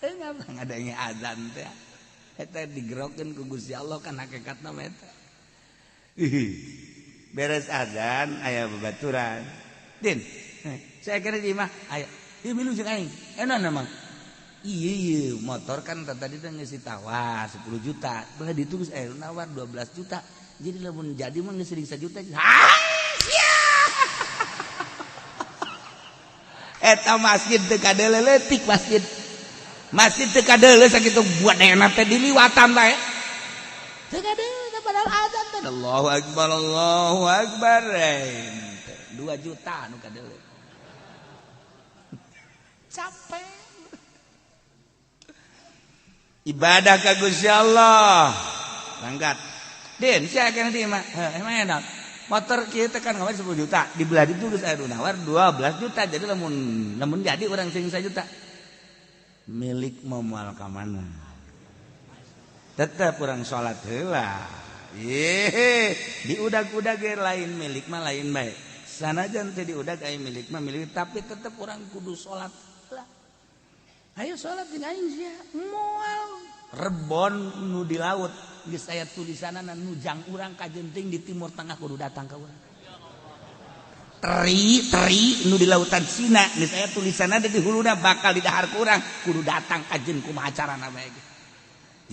ngadenge azan teh eta digerokeun ku Gusti Allah kan hakikatna mah eta beres azan aya babaturan din saya kira di mah aya ieu milu jeung aing enon mah iya motor kan tadi teh geus ditawar 10 juta belah ditulis nawar 12 juta jadi lamun jadi mah geus 1 juta eta masjid teu kadeleletik masjid teu kadeule sakitu buat enak teh diliwatan bae teu kadeule padahal azan teh Allahu akbar 2 juta anu kadeule capek ibadah ka Gusti Allah langgat din sia kana di mah emang enak motor kieu teh kan ngawar 10 juta dibelah itu geus aya nawar 12 juta jadi lamun jadi urang sing 1 juta milik moal ka mana tetep urang salat heula diudag-udag ge lain milik mah lain bae sanajan teh diudag aya milik mah milik tapi tetep urang kudu salat heula ayo salat jeung aing sia moal rebon nu di laut geus aya tulisanana nujang urang ka jenting di timur tengah kudu datang ka urang teri nu di lautan Cina geus aya tulisanana di huluna bakal di dahar ku urang kudu datang ka jeung kumaha carana bae ge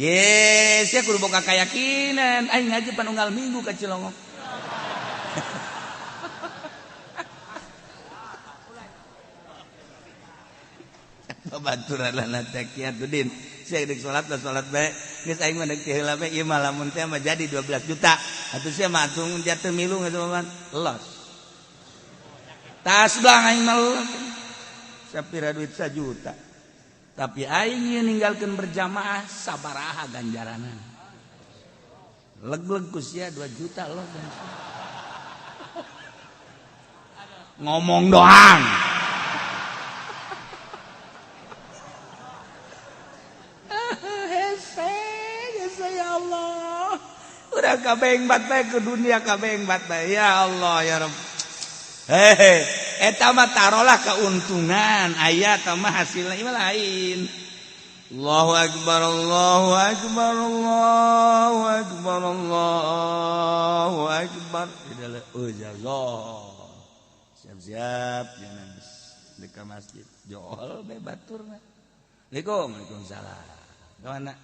yes ya kudu boga kayakinan aing ngaji panunggal minggu ka Cilongok babaturanna teh kieu din sia deuk salat bae geus aing mah deuk teh heula bae ieu mah lamun teh mah jadi 12 juta atuh sia mah atung jatuh milu geus mah los tas blang aing mah sapira duit 1 juta tapi aing ieu ninggalkeun berjamaah sabaraha ganjaranna leg-leg ku sia 2 juta loh ngomong doang ya Allah udah kabeh bat bae ke dunia kabeh bat bae ya Allah ya Rabb eta mah tarolah keuntungan aya tah mah hasilna ieu lain Allahu akbar Allahu akbar Allahu akbar Allahu akbar siap-siap jangan dekat masjid jol bae baturna Waalaikumsalam kawana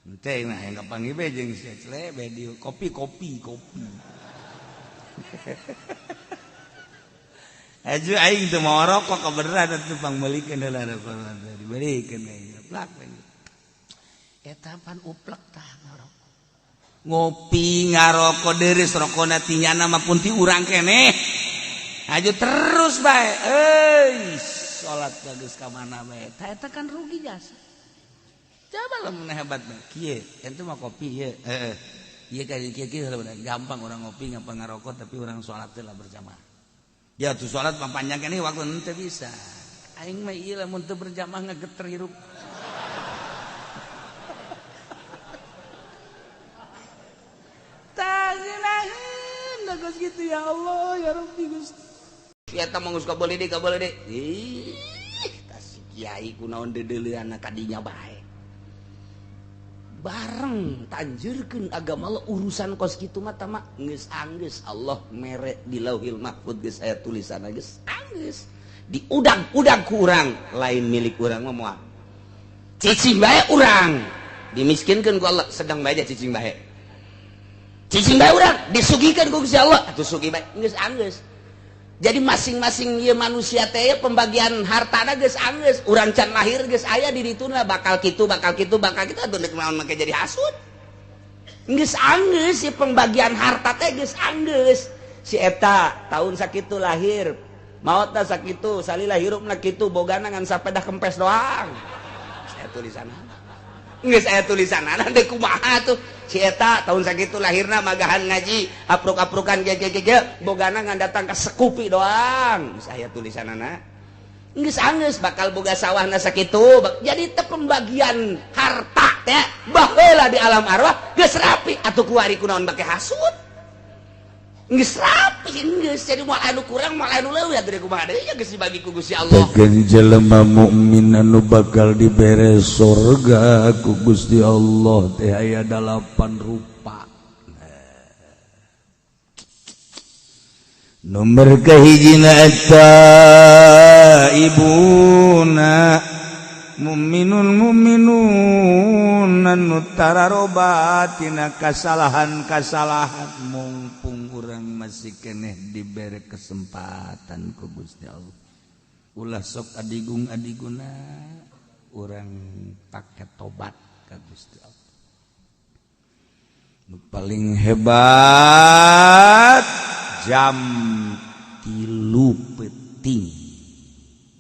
ente mah yang kapanggih be jeung sia celebe di kopi. Aju aing teu mau rokok kebeneran atuh pangmeulikeun heula dibelikeun aing plak we. Eta pan uplek tah ngarokok. Ngopi ngarokok deureus rokona tinyana mah pun ti urang keneh. Aju terus bae salat geus ka mana bae. Tah eta kan rugi jasa. Coba lamun hebat mah kieu ente mah kopi ieu ieu ka kieu gampang orang ngopi ngapa ngarokok tapi orang salat teh lah berjamaah ya tuh salat mah panjang keneh waktu teu bisa aing mah ieu lamun teu berjamaah ngageter hirup taginaheun da geus kitu ya Allah ya Rabbi Gusti eta mah geus kabeuli deui ih tah si kiai kunaon deudeuleunna kadinya bae bareng tanjurkeun agama Allah urusan kos kitu mah tama geus anggeus Allah mere di Lauhil Mahfuz geus aya tulisanna geus anggeus diudang-udang ku urang lain milik urang mah moal cicing bae urang dimiskinkeun ku Allah sedang bae cicing bae urang disugikeun ku Gusti Allah atuh sugih bae geus anggeus jadi masing-masing ieu manusia teh pembagian hartana geus anggeus urang can lahir geus aya di dituna bakal kitu atuh nek naon make jadi hasud geus anggeus si pembagian harta teh geus anggeus si eta tahun sakitu lahir maotna sakitu salila hirupna kitu bogana ngan sapeda kempes doang saya tulisanna geus aya tulisanna teh kumaha tuh si eta tahun sakitu lahirna magahan ngaji apruk-aprukan ge bogana ngan datang ke sekupi doang saya tulisanana geus anggeus bakal boga sawahna sakitu jadi teh pembagian harta teh baheula di alam arwah geus rapi atuh kuari kunaon bake hasud geus rapi geus jadi moal anu kurang moal anu leuwih atuh kumaha deui geus dibagi ku Gusti Allah tegan jelema mukmin anu bakal dibere surga ku Gusti Allah teh aya 8 rupa. Nomor kahijina at-taibuna mu'minun anu tararobat tina kasalahan-kasalahan mumpung urang masih keneh dibere kesempatan ku Gusti Allah. Ulah sok adigung-adiguna urang pake tobat ka Gusti Allah. Nu paling hebat jam 3 peuting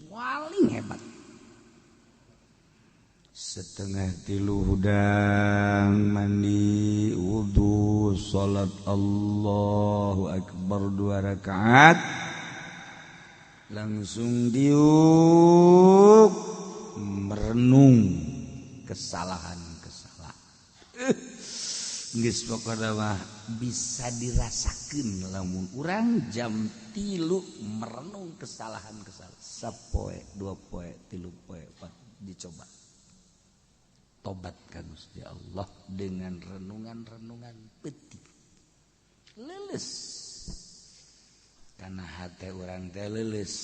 paling hebat setengah 3 hudang mandi wudu salat Allahu Akbar 2 rakaat langsung diuk merenung kesalahan-kesalahan geus pokona mah bisa dirasakeun lamun urang jam 3 merenung kesalahan-kesalahan sapoe 2 poe 3 poe 4 dicoba tobat ka Gusti Allah dengan renungan-renungan peuting leuleus kana hate urang teh leuleus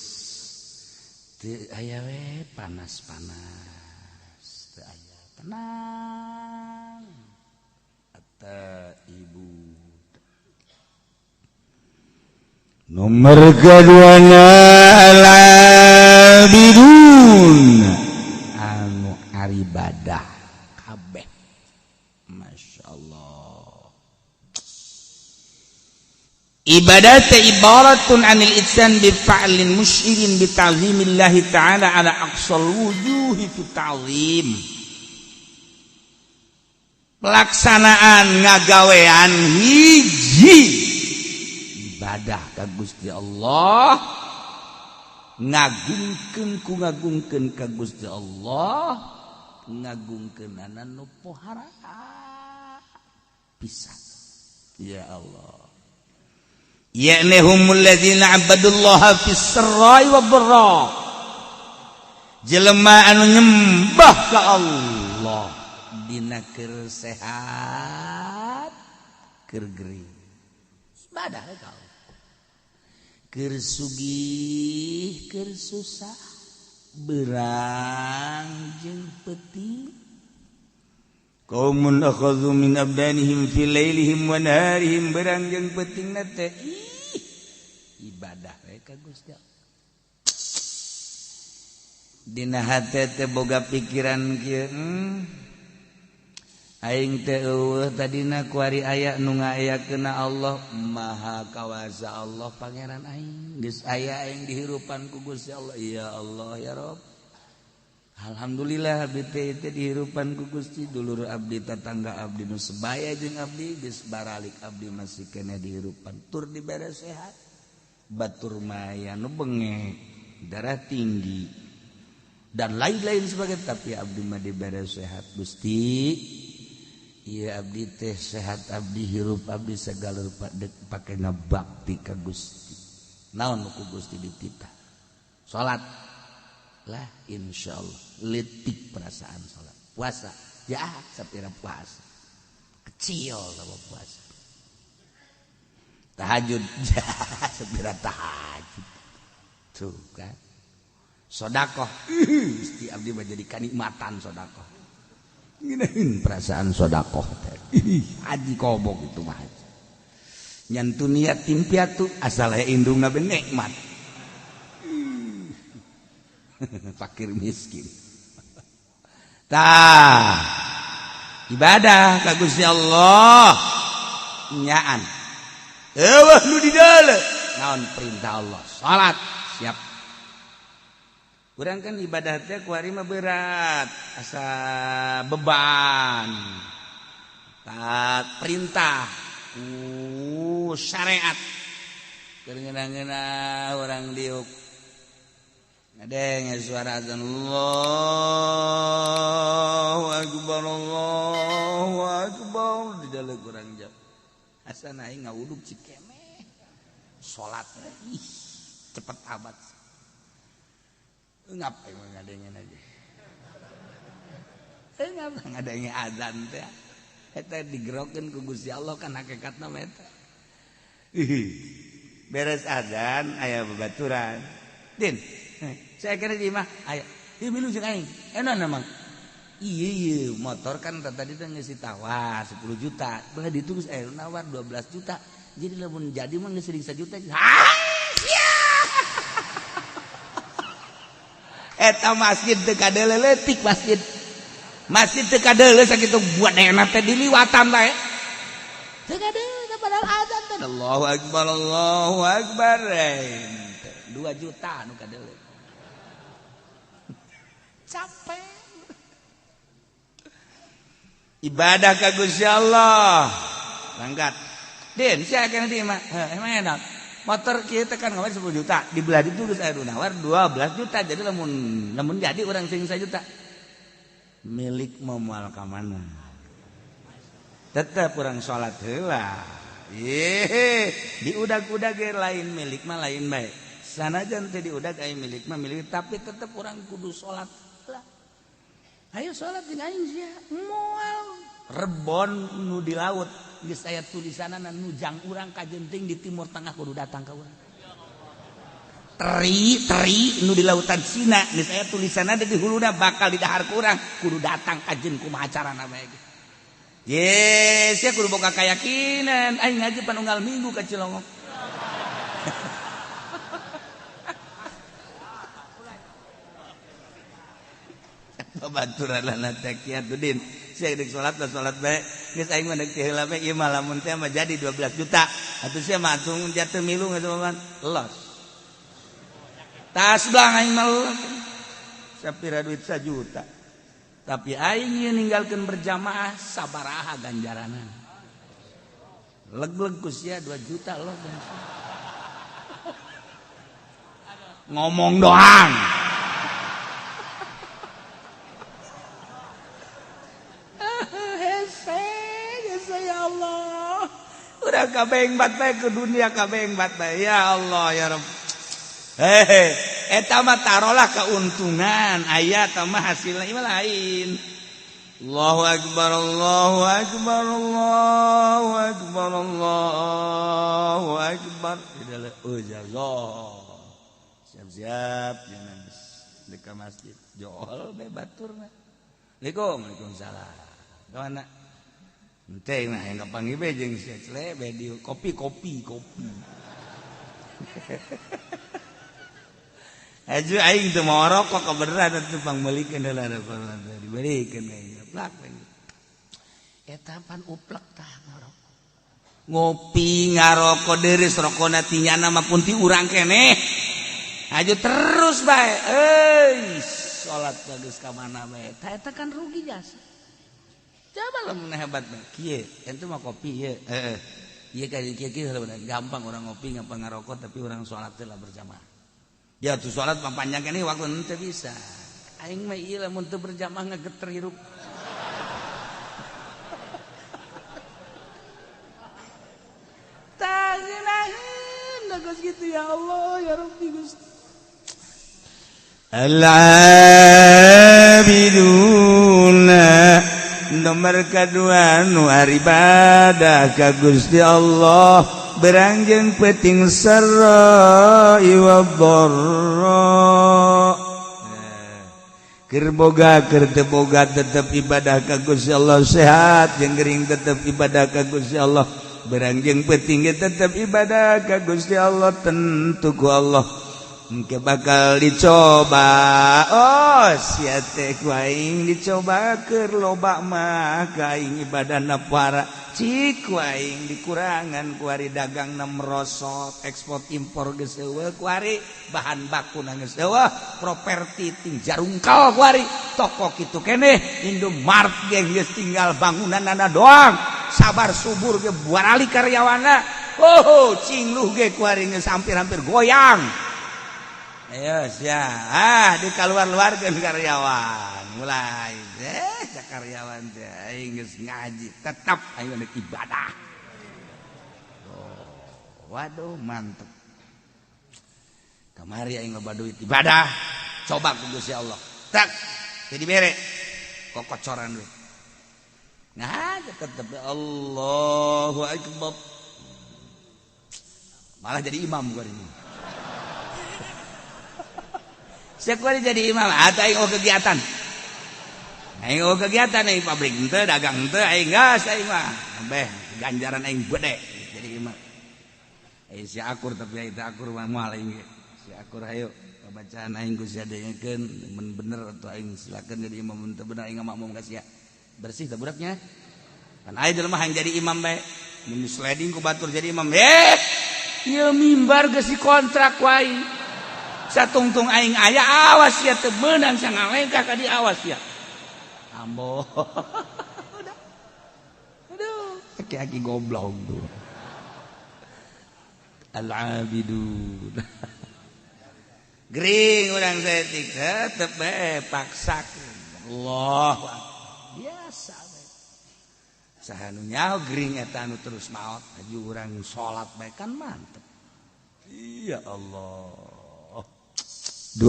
teu aya we panas-panas teu aya tenang ibu. Nomor keduanya al-abidun anu aribadah kabeh. Masya Allah. Ibadat ibaratun anil itsan bi fa'lin musyirin bi ta'zimillahi ta'ala ala aqsal wujuhi fi ta'zim. Pelaksanaan ngagawean hiji ibadah ka Gusti Allah ngagungkeun ku ngagungkeun ka Gusti Allah ngagungkeunana nu pohara pisan ya Allah ya'nahumul ladzina abadullaha fis sirri wa dharra jelema anu nyembah ka Allah dina keur sehat keur geuring ibadah kau keur sugih keur susah beurang jeung peuting qaumun akhadhu min abdanihim fi lailihim wa naharihim beurang jeung peutingna teh ibadah we ka Gusti Allah dina hate teh boga pikiran kieu aing teh eueuh tadina ku ari aya nu ngaayakeunna Allah maha kawasa Allah pangeran aing geus aya aing dihirupan ku Gusti Allah ya Allah ya Rabb alhamdulillah abdi teh dihirupan ku Gusti dulur abdi tetangga abdi nu sebaya jeung abdi geus baralik abdi masih keneh dihirupan tur dibere sehat batur maya nu bengek darah tinggi dan lain-lain sebagainya tapi abdi mah dibere sehat Gusti iya abdi teh sehat abdi hirup abdi segala rupa pake ngabakti ka Gusti naon ku Gusti dititah salat lah insyaallah leutik perasaan salat puasa ya sapira puasa kecil sama puasa tahajud ya sapira tahajud tuh kan sedekah Gusti abdi mah jadi kanikmatan sedekah ngeunaheun perasaan sedekah teh haji kobok itu mah nyantu niat timpiatu asal aya indungna be nikmat fakir miskin tah ibadah ka Gusti Allah nyaan eueuh nu di dalam naon perintah Allah salat siap urang kan ibadah teh ku ari mah berat asa beban taat perintah syariat keur ngeuna-ngeuna urang diuk ngadeng suara azan Allahu akbar di dalam urang jam asa aing ngawuduk cikemeh salat ih cepet amat ngapain ngadengin aja ngapa ngadengin azan teh eta digerokeun ku Gusti Allah kan hakikatna mah eta beres azan aya babaturan din saya kira di mah aya ieu milu jeung aing enak mah iya motor kan tadi teh geus ditawar 10 juta belah ditulis nawar 12 juta jadi lamun jadi mah geus 1 juta eta masjid teu kadeleletik masjid teu kadeuleuh sakitu buat enak teh diliwatan bae teu kadeuleuh padahal azan teh Allahu akbar 2 juta anu kadeuleuh capek ibadah ka Gusti Allah langgat din sia kana di mah emang enak motor kieu teh kan ngawer 10 juta dibelah itu geus aya nawar 12 juta jadi lamun jadi urang sing 1 juta milik moal ka mana tetep urang salat heula diudag-udag ge lain milik mah lain bae sanajan teh diudag aya milik mah milik tapi tetep urang kudu salat heula ayo salat jeung aing sia moal rebon nu di laut geus aya tulisanana nujang urang ka jenting di timur tengah kudu datang ka urang teri nu di lautan Cina geus aya tulisanana di huluna bakal di dahar ku urang kudu datang ka jeung kumaha carana bae ye sia kudu boga kayakinan aing ngaji panunggal minggu ka Cilongok babaturanna teh kieu din sia deuk salat bae geus aing mah deuk heula bae ieu mah lamun teh mah jadi 12 juta atuh sia mah langsung jatuh milu ngeuman los tas blang aing mah sapira duit 1 juta tapi aing ieu ninggalkeun berjamaah sabaraha ganjaranna leg-leg ku sia 2 juta loh ngomong doang ya Allah udah kabengbat bae ke dunia kabengbat bae ya Allah ya Rabb eta mah tarolah keuntungan aya tah mah hasilna ieu lain Allahu akbar Allahu akbar Allahu akbar Allahu akbar siap-siap jangan dekat masjid jol bae baturna Waalaikumsalam kawana ente nah yang kapanggih be jeung sia cle be di kopi aju aing teu mau rokok kebeneran atuh pangmelikeun heula dibelikeun plak eta pan uplek tah ngarokok ngopi ngarokok deureus rokona tinyana mah pun ti urang keneh aju terus bae salat geus ka mana bae eta kan rugi jasa coba lamun hebat mah kieu ente mah kopi ieu ieu ka kieu gampang orang ngopi gampang ngarokok tapi orang salat teh lah berjamaah ya tuh salat mah panjang keneh waktu teu bisa aing mah ieu lamun teu berjamaah ngageter hirup taginaheun geus kitu ya Allah ya Rabbi Gusti al-abiduna nomor kedua nu ibadah ka Gusti Allah berangjeng penting sarra wa dharra keur boga keur teu boga tetep ibadah ka Gusti Allah sehat jeung gering tetep ibadah ka Gusti Allah berangjeng penting tetep ibadah ka Gusti Allah tentu ku Allah engke bakal dicoba sia teh ku aing dicoba keur loba mah ka aing ibadahna para cik ku aing dikurangan ku ari dagangna merosot ekspor impor geus eueuh ku ari bahan bakuna geus eueuh properti ting jarungkal ku ari toko kitu keneh Indomart ge geus tinggal bangunanna doang sabar subur ge buarali karyawanna cingluh ge ku ari geus hampir-hampir goyang. Ayo sia di kaluar-luarkeun karyawan mulai karyawan teh aing geus ngaji tetep aing geus ibadah Waduh mantep. Kamari aing loba duit ibadah. Coba ku Gusti Allah. Tak jadi bere. Kokocoran duit. Nah, tetep Allahu Akbar. Malah jadi imam gua ini. Sekali jadi imam, atau aing kegiatan. Aing kegiatan aing pabrik henteu, dagang henteu, aing gas aing mah. Beh, ganjaran aing gede jadi imam. Si akur tapi itu akur mah moal aing. Si akur hayu bacaan aing Gusti adengekeun mun bener atuh aing silakan jadi imam mun teu bener aing makmum ka sia. Bersih teh budaknya. Kan aya jelema yang jadi imam bae. Mun sliding ku batur jadi imam. Ieu mimbar geus dikontrak wae. Satungtung aing aya awas ya teu meunang sangalengkah ka di awas ya. Ambo. Aduh, aki-aki goblok tuh. Al-abidun. Gering urang setik tetep bae paksakeun. Allah. Biasa bae. Saha nu nyaho gering eta anu terus maot, aju urang salat bae kan mantep. Ya Allah. 2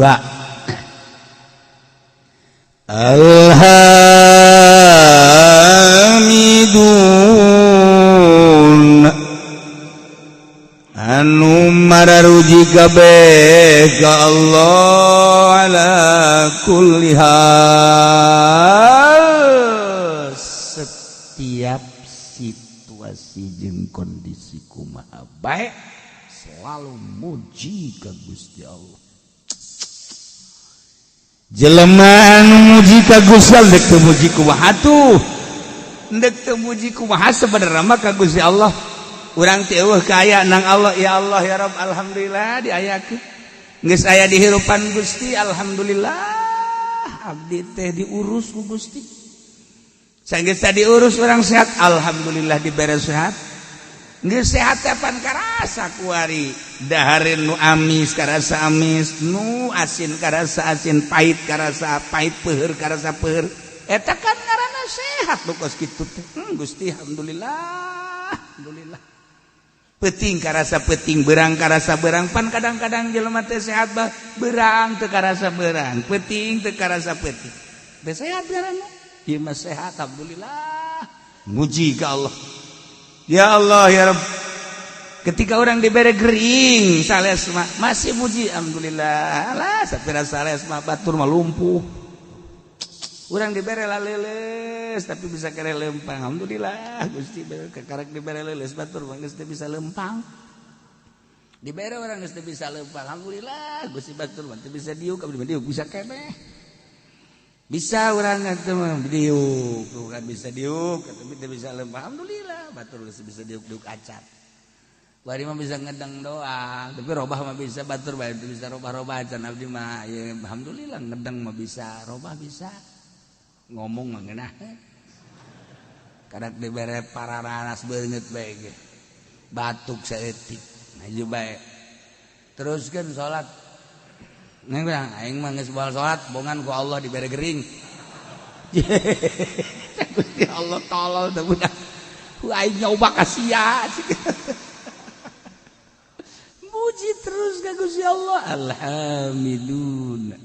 Alhamidun anu mararuji kabeh ka Allah ala kulli hal setiap situasi jeung kondisi kumaha bae selalu muji ka Gusti Allah. Jelema anu muji ka Gusti Allah dek teu muji kumaha atuh. Dek teu muji kumaha sabenerna mah ka Gusti Allah. Urang teh eueuh ka aya nang Allah ya Allah ya Rabb alhamdulillah diayakeun. Geus aya di hirupan Gusti alhamdulillah. Abdi teh diurus ku Gusti. Sanggeus diurus urang sehat alhamdulillah dibere sehat. Geus sehat tepan karasa kuari dahareun nu amis karasa amis, nu asin karasa asin, pahit karasa pahit, peuheur karasa peuheur. Eta kan ngaranna sehat nu kos kitu teh. Gusti alhamdulillah. Alhamdulillah. Peuting karasa peuting, beurang karasa beurang. Pan kadang-kadang jelema teh sehat bah beurang teu karasa beurang, peuting teu karasa peuting. Teu sehat ngaranna. Ieu mah sehat alhamdulillah. Muji ka Allah. Ya Allah ya Rabb. Ketika orang diberi gering sales mah masih muji alhamdulillah. Lah sapira sales mah batur mah lumpuh. Urang diberi laleles tapi bisa kere lempang. Alhamdulillah Gusti karek diberi laleles batur mah geus teu bisa lempang. Diberi orang geus teu bisa lempang. Alhamdulillah Gusti batur mah teu bisa diuk, abdi mah diuk bisa keneh. Bisa orang itu mah diuk, bukan bisa diuk, tapi tidak bisa lempang. Alhamdulillah, batur bisa diuk acat. Bari mah bisa ngedang doang, tapi robah mah bisa batur bae bisa robah-robah acan abdi mah ya alhamdulillah ngedang mah bisa, robah bisa. Ngomong mah ngeunah. Kadak dibere pararanas beungeut bae ge. Batuk saeutik, maju bae. Teruskeun salat. Neng bilang, aing mah geus baal salat, bongan ku Allah dibere gering. Gusti Allah tolol teh budak. Ku aing nyoba ka sia. Muji terus ka Gusti Allah. Alhamdulillah.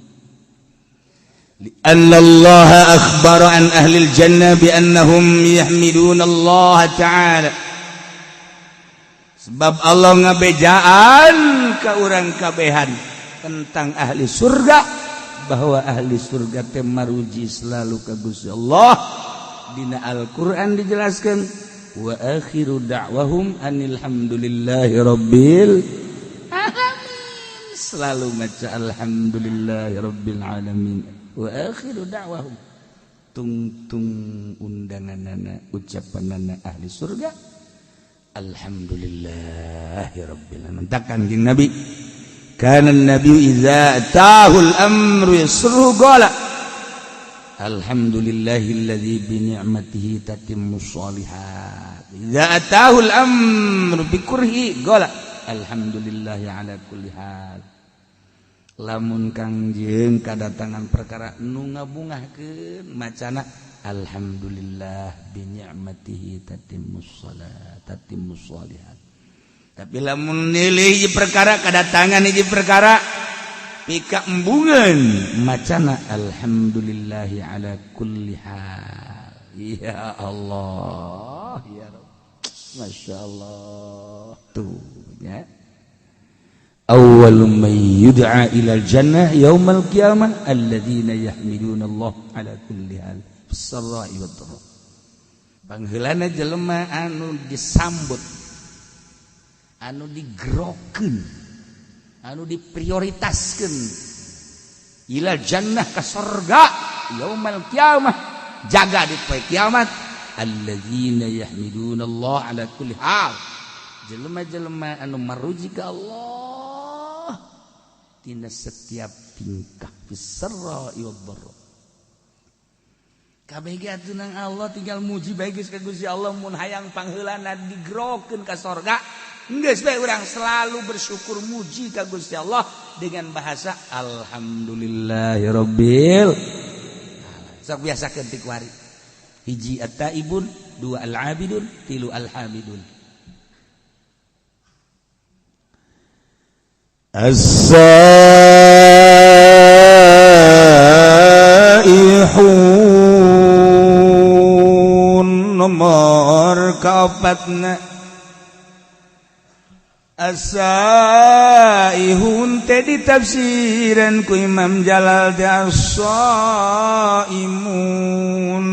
Li'anna Allah akhbara an ahli al-jannah bi annahum yahmiduna Allah ta'ala. Sebab Allah ngabejaan ka urang kabehan tentang ahli surga bahwa ahli surga teh maruji selalu ka Gusti Allah. Dina Al-Qur'an dijelaskan wa akhiru da'wahum anil hamdulillahi rabbil alamin. Selalu maca alhamdulillahi rabbil alamin. Wa akhiru da'wahum tung undanganana ucapanana ahli surga alhamdulillahi rabbil alamin. Takkan jeung Nabi kana Nabi idza atahul amru yasruhu qala alhamdulillahilladzi bi ni'matihi tatimmus shalihat. Idza atahul amru bi kurhi qala alhamdulillahi ala kulli hal. Lamun kangjeng kadatangan perkara nu ngabungahkeun macana alhamdulillah bi ni'matihi tatimmus shalihat. tapi lamun nilai hiji perkara kadatangan hiji perkara mika embungan macana alhamdulillahi ala kulli hal ya Allah ya Rabb Masya Allah tuh ya awwalu man yud'a ilal jannah yaumal qiyamah alladzina yahmiduna Allah ala kulli hal fis-sarra'i wad-dharra pangheulana jelema anu disambut anu digerokeun anu diprioritaskeun ila jannah ka surga yaumal qiyamah jaga di poe kiamat alladzina yahmiduna Allah ala kulli hal jelema-jelema anu maruji ka Allah tina setiap tingkah fisarra wad-dharra kabeh ge atunan Allah tinggal muji bae geus ka Gusti Allah mun hayang pangheulana digerokeun ka surga geus bae urang selalu bersyukur muji ka Gusti Allah dengan bahasa alhamdulillahirabbil sok biasakeun ti kuari hiji at-taibun dua al-abidun tilu al-hamidun as-saihun nomor kaopatna as-saihun teh ditafsiran ku Imam Jalal teh as-saimun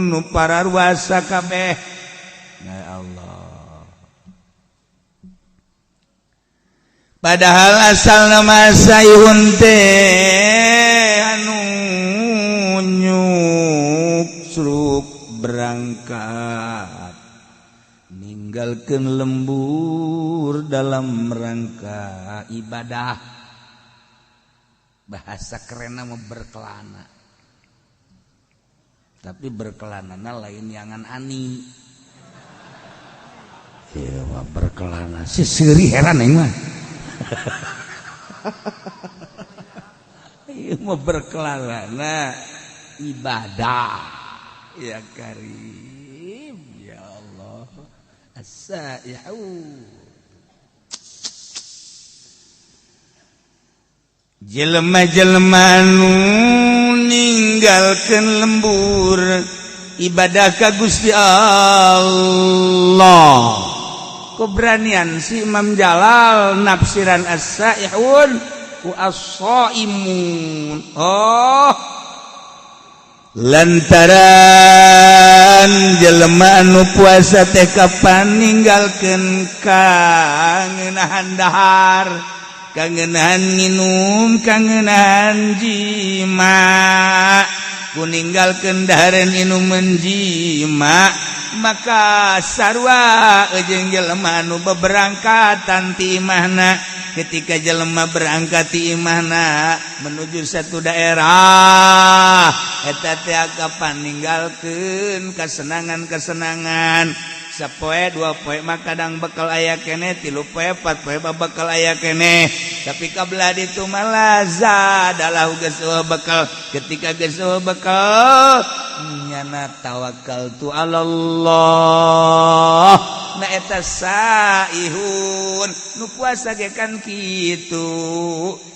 nu pararwasa kabeh ya Allah padahal asal nama saihun teh anu nyuksruk berangkat ninggalkeun lembur dalam rangka ibadah bahasa kerenna mah berkelana tapi berkelanana lain yangan ani ieu mah berkelana si seuri heran aing mah ieu mah berkelana ibadah ya karim ya Allah as-saihun jelema-jelema anu ninggalkeun lembur ibadah ka Gusti Allah keberanian si Imam Jalal nafsiran as-saihun ku as-saimun lantaran jelema anu puasa teh kapan ninggalkeun kangenahan dahar kangenahan minum kangenahan jima ku ninggalkeun dahar minuman jima maka sarua jeung jelema anu beberangkatan ti imahna ketika jelema berangkat ti imahna menuju satu daerah eta teh kapan ninggalkeun kesenangan-kesenangan sapoe dua poe mah kadang bekal aya keneh 3 poe 4 poe bakal aya keneh tapi kabelah ditu mah lazat adalah geus bekal ketika geus bekal nyana tawakkaltu alallah na eta saihun nu puasa ge kan kitu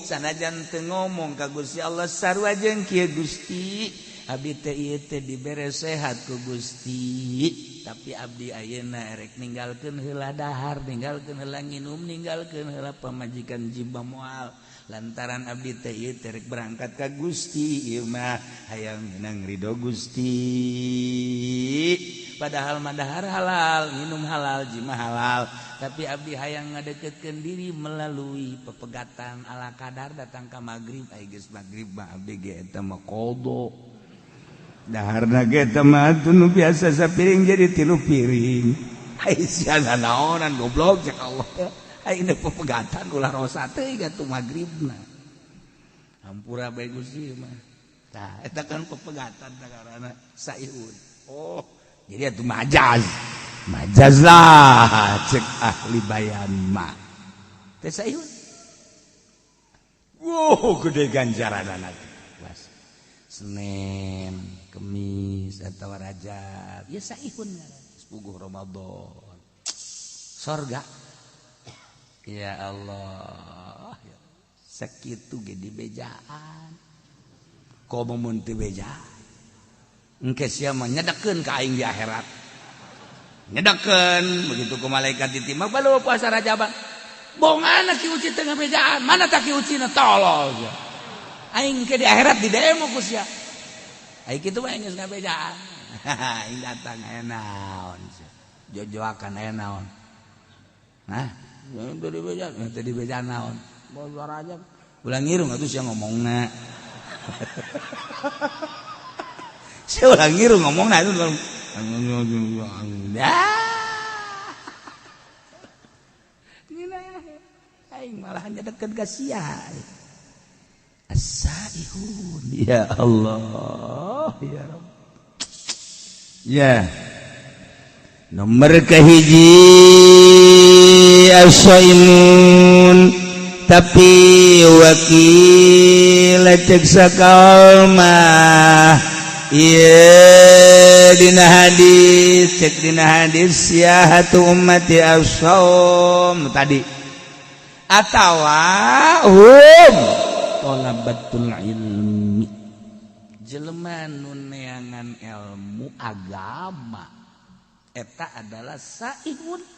sanajan teu ngomong ka Gusti Allah sarua jeung kieu Gusti abdi teh ieu teh dibere sehat ku Gusti tapi abdi ayeuna erek ninggalkeun heula dahar ninggalkeun heula nginum ninggalkeun heula pamajikan jibah moal lantaran abdi teh ieu teh rek berangkat ka Gusti ieu mah hayang nang ridho Gusti padahal mah dahar halal minum halal jimah halal tapi abdi hayang ngadeukeutkeun diri melalui pepegatan ala kadar datang ka magrib ai geus magrib mah abdi ge eta mah qada daharna ge eta mah nu biasa sapiring jadi 3 piring ai siana naonan goblok cek Allah ai ini pepegatan ulah rosa teh gatu magribna hampura bae Gusti mah tah eta kan pepegatan ngaranna saihun jadi atuh majaz lah cek ahli bayan mah teh saihun wow gede ganjaran anak Senin Kemis atau Rajab ya saihun sepuguh Ramadan surga Ya Allah sakitu ge di bejaan komo mun teu beja engke sia mah nyedekeun ka aing di akhirat nyedekeun begitu ku malaikat ditimbang balu puasa Rajaban bongan ki uci teu ngabejaan mana tak ki ucina tolol aing ke di akhirat di demo ku sia aing kitu mah geus ngabejaan aing datang aya naon jojoakan aya naon hah tadi bejaan naon bos Rajab ulang ngirung atuh sia ngomongna sia ulang ngirung ngomongna itu aing malahan deket ka sia as-saihun ya Allah ya Rabb ya nomor kahiji as-saimun tapi wakil cek sakalma iya dina hadis cek dina hadis ya hatu ummati as-saum tadi atawa talabatul ilmi jelema nu neangan ilmu agama eta adalah saihun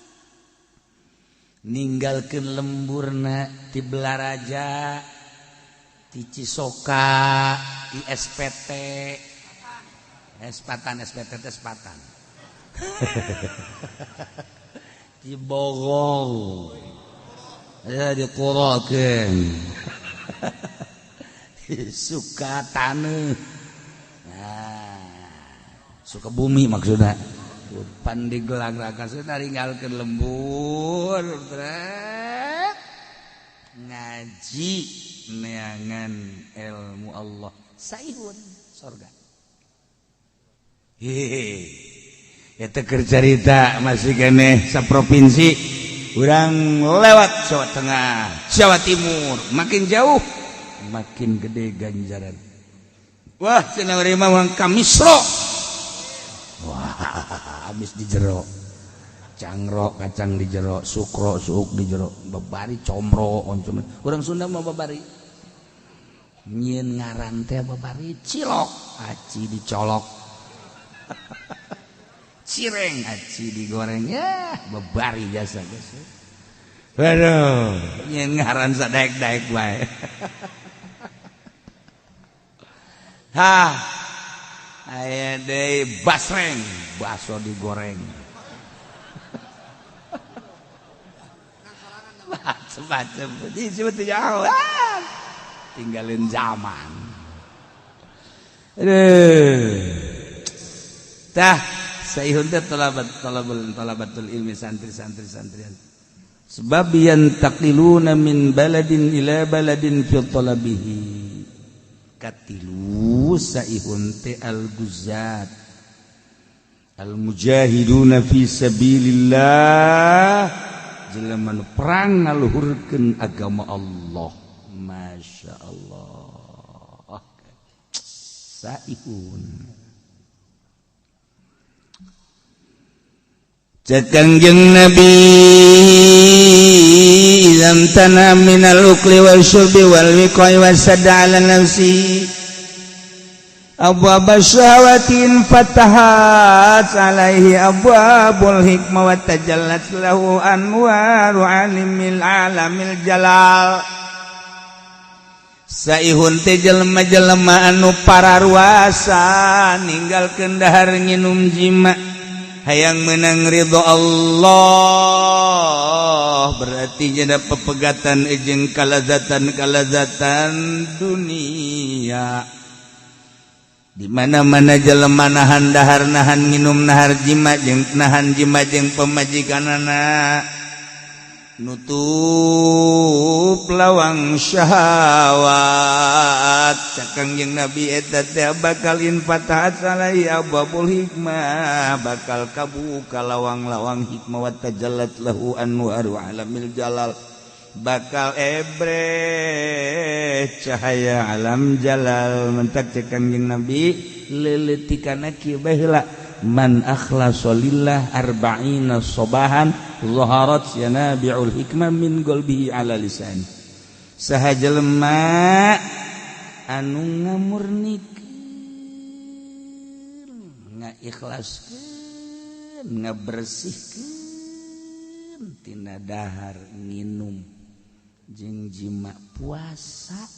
ninggalkeun lemburna ti Belaraja ti Cisoka ti SPT SPT di Bogor ya dikurokeun suka taneuh suka bumi maksudna pan digelag-lagan sudah ninggalkeun lembur ngaji neangan ilmu Allah saihun surga eta keur carita masih keneh saprovinsi urang lewat Jawa Tengah Jawa Timur makin jauh makin gede ganjaran wah cenah urang mah kamisro wah habis di jero cangro kacang di jero sukro suuk di jero babari comro oncom urang Sunda mah babari nyieun ngaran teh babari cilok aci dicolok cireng aci digoreng ya babari jasa geus waduh nyieun ngaran sadaek-daek bae ha aya deui basreng bakso digoreng macam-macam disebut jauh tinggalin zaman tah saihun teh talabatul ilmi santri-santrian sebab yantaqiluna min baladin ila baladin fi talabihi katilu saihun te al-guzat al-mujahiduna fi sabilillah jelema nu perang ngaluhurkeun agama Allah masya Allah saihun Kangjeng Nabi idzam tana minal ukli wal syurbi wal wiqai wasadda ala nafsi abwaba syahawatin fatahat alaihi abwabul hikmah wa tajallat lahu anwaru alimil alamil jalal saihun teh jelema-jelema anu pararuasa ninggalkeun dahar nginum jima hayang menang ridho Allah berarti jadi pepegatan jeung kalazatan dunia di mana-mana jelema nahan dahar nahan nginum nahar jima jeung nahan jima jeung pemajikanana nutup lawang syahwat cakang jeung Nabi eta teh bakal infatahat salai abwabul hikmah bakal kabuka lawang-lawang hikmah wa tajallat lahu anwaru alamil jalal bakal ebre cahaya alam jalal mentak cakang jeung Nabi leuleutikanna kieu bae heula man akhlasa lillah arba'ina sabahan zaharat yanabi'ul hikmah min qalbihi ala lisan. Saha jelema anu ngamurnikeun ngaikhlaskeun ngabersihkeun tina dahar nginum jeung jima puasa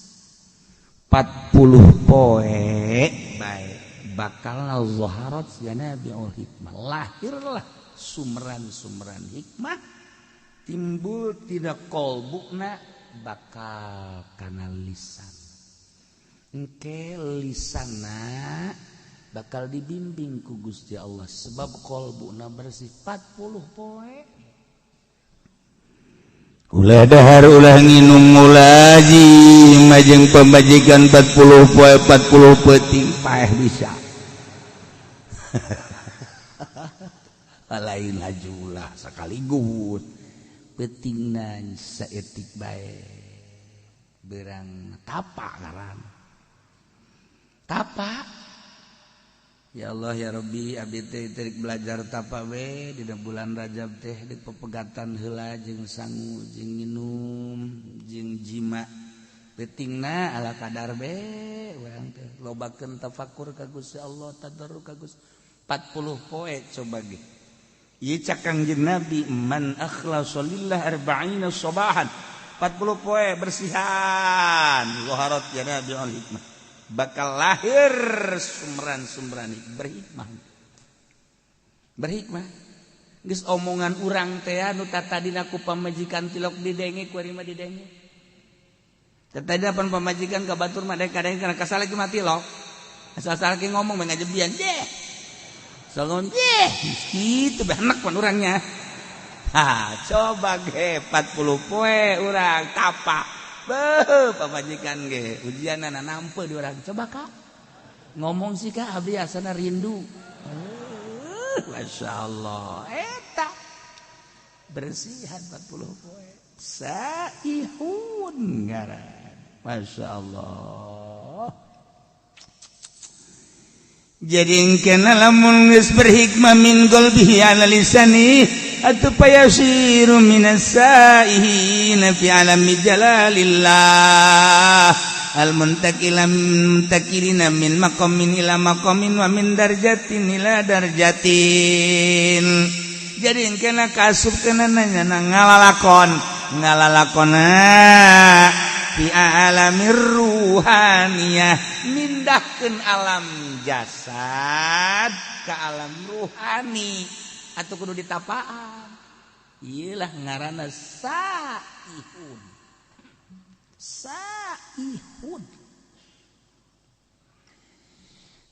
40 poe bae bakal zaharat yanabi'ul hikmah lahirlah sumran-sumran hikmah timbul tina qalbuna bakal kana lisan engke lisanna bakal dibimbing ku Gusti Allah sebab qalbuna bersih 40 poe ulah dahar ulah nginum ulah jima jeung pamajikan 40 poe 40 peuting paeh bisa lain hajulah sakaligus peutingna saeutik bae berang tapa ngaran tapa ya Allah ya Rabbi abdi teh terik belajar tapa we dina bulan Rajab teh di pepegatan heula jeung sangu jeung nginum jeung jima peutingna ala kadar be urang teh lobakeun tafakur ka Gusti Allah tadarruk ka Gusti 40 poe coba ge ieu cak Kangjeng Nabi man akhlasa lillah arba'ina sabahan 40 poe bersihan zaharat yanabi'ul hikmah bakal lahir sumran-sumran berhikmah geus omongan urang teh anu tatadina ku pamajikan tilok didenge ku ari mah didenge tatadina pan pamajikan ka batur mah kadang kana kasale ki mati lo asal-asal ki ngomong mah ngajebian jeh so ngomong jeh kitu benak pan urangnya ha coba ge 40 poe urang tapa beuh pamajikan ge ujianna nampe di urang coba Kak ngomong sih Kak abdi asana rindu masyaallah eta bersihan 40 poe saihun ngaran masyaallah jadi engkeuna lamun geus berhikmah min qalbihi ala lisani atuh payasiru minas saihina fi alami jalalillah al muntakirina min maqamin ila maqamin wa min darjatin ila darjatin jadi engkeuna kasupkeun nanya ngalalakona fi alamir ruhaniyah mindahkeun alam jasad ka alam ruhani atau kudu ditapaan iyalah ngaranna saihun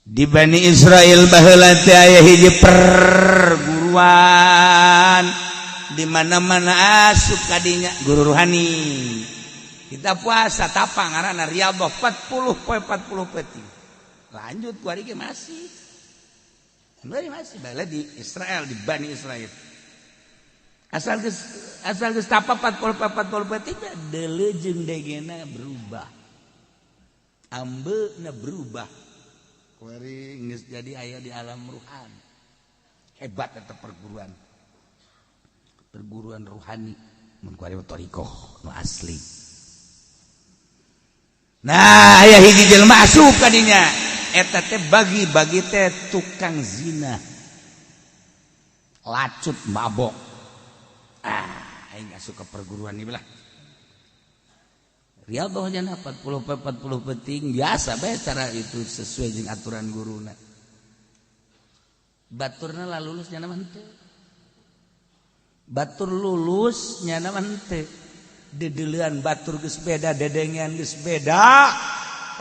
di Bani Israel baheula teh aya hiji perguruan di mana-mana asup kadinya guru rohani kita puasa tapa ngaranna riyadhah 40 poe 40 peuting lanjut ku ari ge masih bala di Israel di Bani Israel asal geus tapa 40 peuting deuleu jeung degena berubah ambeuna berubah kuari geus jadi aya di alam ruhan hebat eta perguruan rohani mun kuari thariqah nu asli nah aya hiji jelema asup ka dinya eta teh bagi teh tukang zina lacut mabok aing asup ka perguruan ieu lah riyadhah nya 40 peuting biasa bae cara itu sesuai jeung aturan guruna baturna lah lulus nya mah henteu batur lulus nya mah henteu dedeleuan batur geus beda dedengean geus beda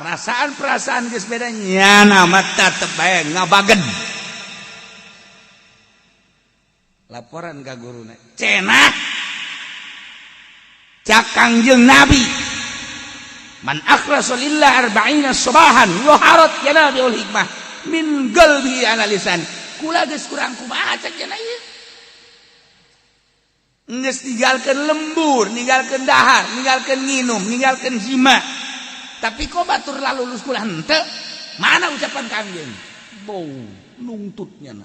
perasaan geus beda nyana mah tetep bae ngabagen laporan ka guruna cenah cak Kangjeng Nabi man akhlasa lillah arba'ina sabahan zaharat yanabi'ul hikmah min qalbi ala lisan kula geus kurang kumaha cak cenah ieu geus ninggalkeun lembur ninggalkeun dahar ninggalkeun nginum ninggalkeun jima tapi kok batur lalu lulus kula henteu mana ucapan Kangjeng bau nungtutnya